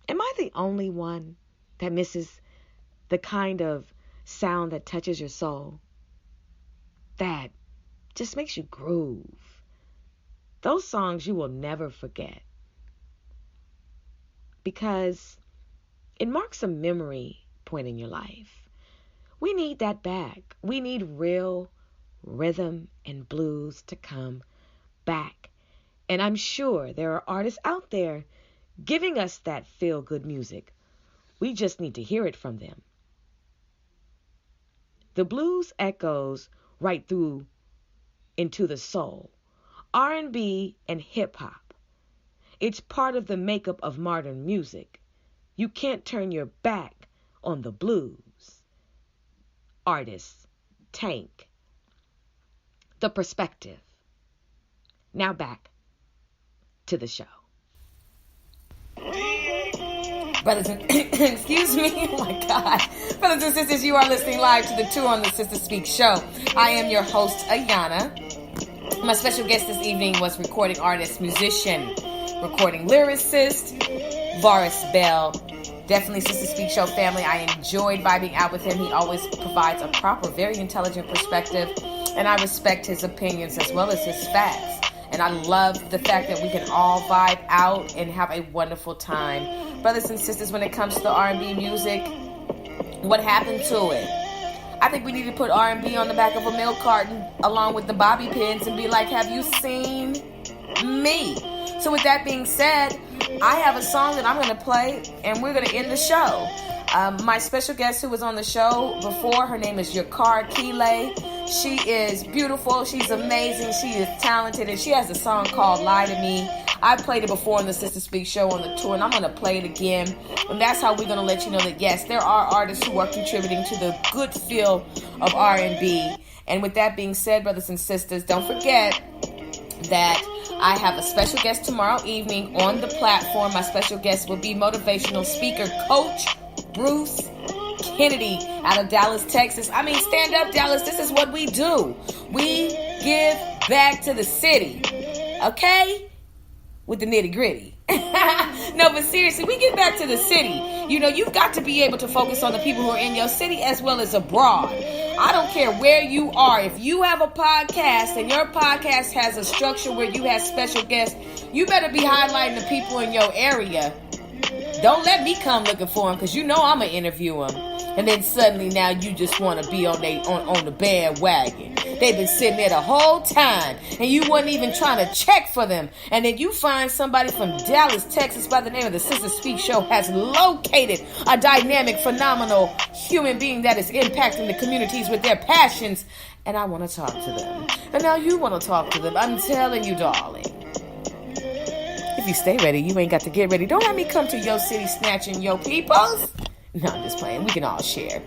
Am I the only one that misses the kind of sound that touches your soul? That just makes you groove. Those songs you will never forget. Because it marks a memory point in your life. We need that back. We need real rhythm and blues to come back. And I'm sure there are artists out there giving us that feel-good music. We just need to hear it from them. The blues echoes right through into the soul. R&B and hip-hop. It's part of the makeup of modern music. You can't turn your back on the blues. Artist Tank. The Perspective. Now back to the show. Brothers and excuse me, oh my God. Brothers and sisters, you are listening live to the Tour on the Sister Speak show. I am your host, Ayana. My special guest this evening was recording artist, musician, recording lyricist, Varus Bell. Definitely Sister Speak show family. I enjoyed vibing out with him. He always provides a proper, very intelligent perspective, and I respect his opinions as well as his facts. And I love the fact that we can all vibe out and have a wonderful time. Brothers and sisters, when it comes to the R&B music, what happened to it? I think we need to put R&B on the back of a milk carton along with the bobby pins and be like, have you seen me? So with that being said, I have a song that I'm going to play and we're going to end the show. My special guest who was on the show before, her name is Yakar Kile. She is beautiful. She's amazing. She is talented. And she has a song called Lie to Me. I played it before on the Sister Speak show on the tour, and I'm going to play it again. And that's how we're going to let you know that, yes, there are artists who are contributing to the good feel of R&B. And with that being said, brothers and sisters, don't forget that I have a special guest tomorrow evening on the platform. My special guest will be motivational speaker, Coach Bruce Kennedy out of Dallas, Texas. I mean, stand up, Dallas. This is what we do. We give back to the city. Okay? With the nitty gritty. No, but seriously, we get back to the city. You know, you've got to be able to focus on the people who are in your city as well as abroad. I don't care where you are. If you have a podcast and your podcast has a structure where you have special guests, you better be highlighting the people in your area. Don't let me come looking for him, because you know I'm going to interview him. And then suddenly now you just want to be on the bandwagon. They've been sitting there the whole time, and you wasn't even trying to check for them. And then you find somebody from Dallas, Texas, by the name of the Sister Speak Show, has located a dynamic, phenomenal human being that is impacting the communities with their passions. And I want to talk to them. And now you want to talk to them. I'm telling you, darling. If you stay ready, you ain't got to get ready. Don't let me come to your city snatching your peoples. No, I'm just playing. We can all share.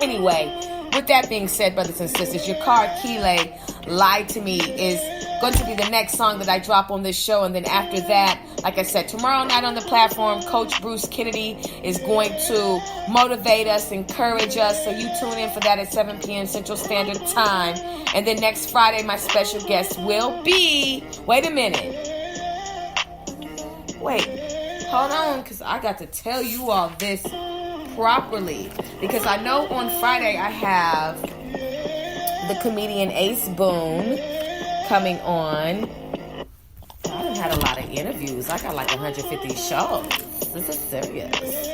Anyway, with that being said, brothers and sisters, your card Kile, Lie to Me, is going to be the next song that I drop on this show. And then after that, like I said, tomorrow night on the platform, Coach Bruce Kennedy is going to motivate us, encourage us. So you tune in for that at 7 p.m. Central Standard Time. And then next Friday, my special guest will be... Wait a minute. Wait. Hold on, because I got to tell you all this properly, because I know on Friday I have the comedian Ace Boone coming on. I done had a lot of interviews. I got like 150 shows. This is serious.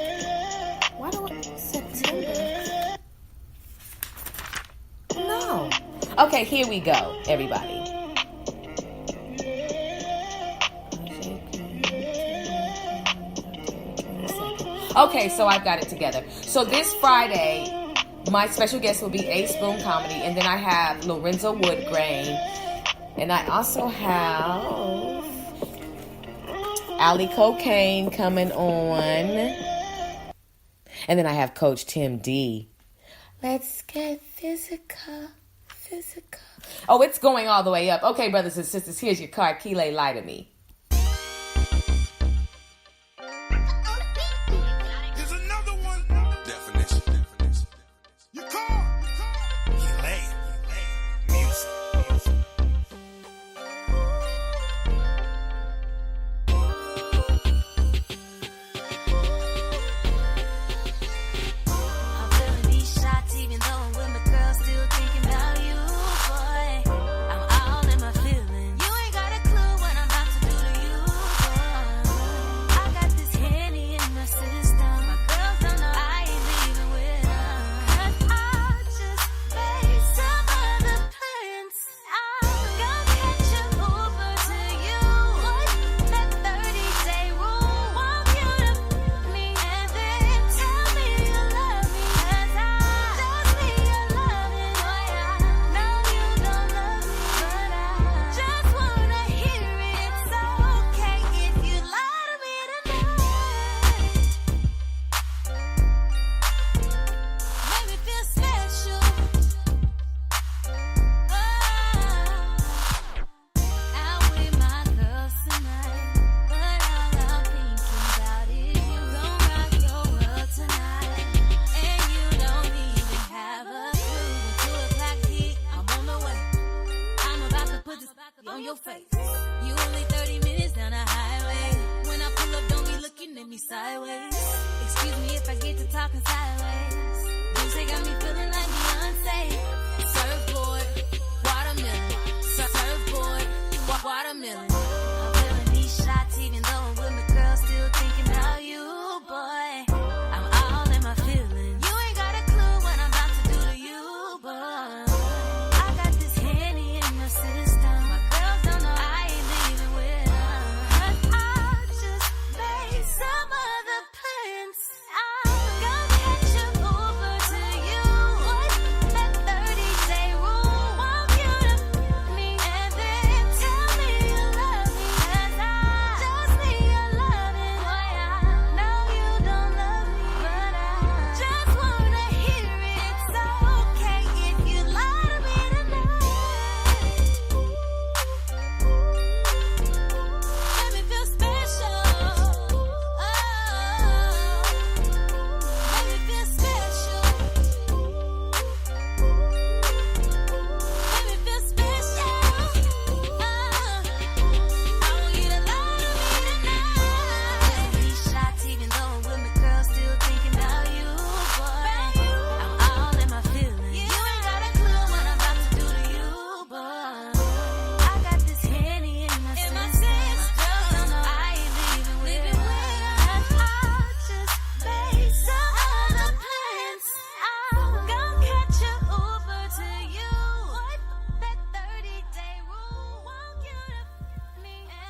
Why do I... September? No. Okay, here we go, everybody. Okay, so I've got it together. So this Friday, my special guest will be Ace Boone Comedy, and then I have Lorenzo Woodgrain, and I also have Ali Cocaine coming on, and then I have Coach Tim D. Let's get physical. Oh, it's going all the way up. Okay, brothers and sisters, here's your card. Kile, Lie to Me.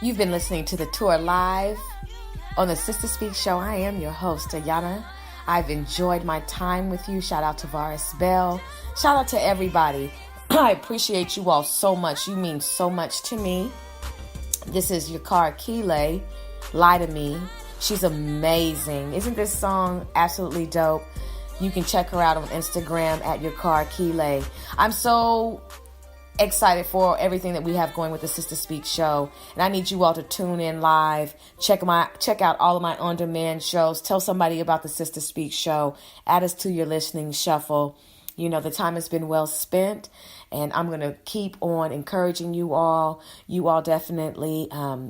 You've been listening to the tour live on the Sister Speak Show. I am your host, Ayana. I've enjoyed my time with you. Shout out to Varus Bell. Shout out to everybody. I appreciate you all so much. You mean so much to me. This is Yakar Kile, Lie to Me. She's amazing. Isn't this song absolutely dope? You can check her out on Instagram at Yakar Kile. I'm so excited for everything that we have going with the Sister Speak Show, and I need you all to tune in live. Check out all of my on-demand shows. Tell somebody about the Sister Speak Show. Add us to your listening shuffle. You know, the time has been well spent, and I'm going to keep on encouraging you all. You all definitely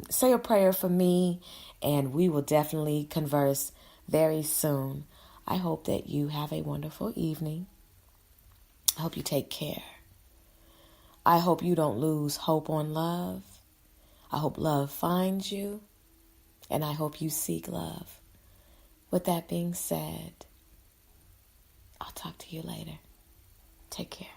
say a prayer for me, and we will definitely converse very soon. I hope that you have a wonderful evening. I hope you take care. I hope you don't lose hope on love. I hope love finds you, and I hope you seek love. With that being said, I'll talk to you later. Take care.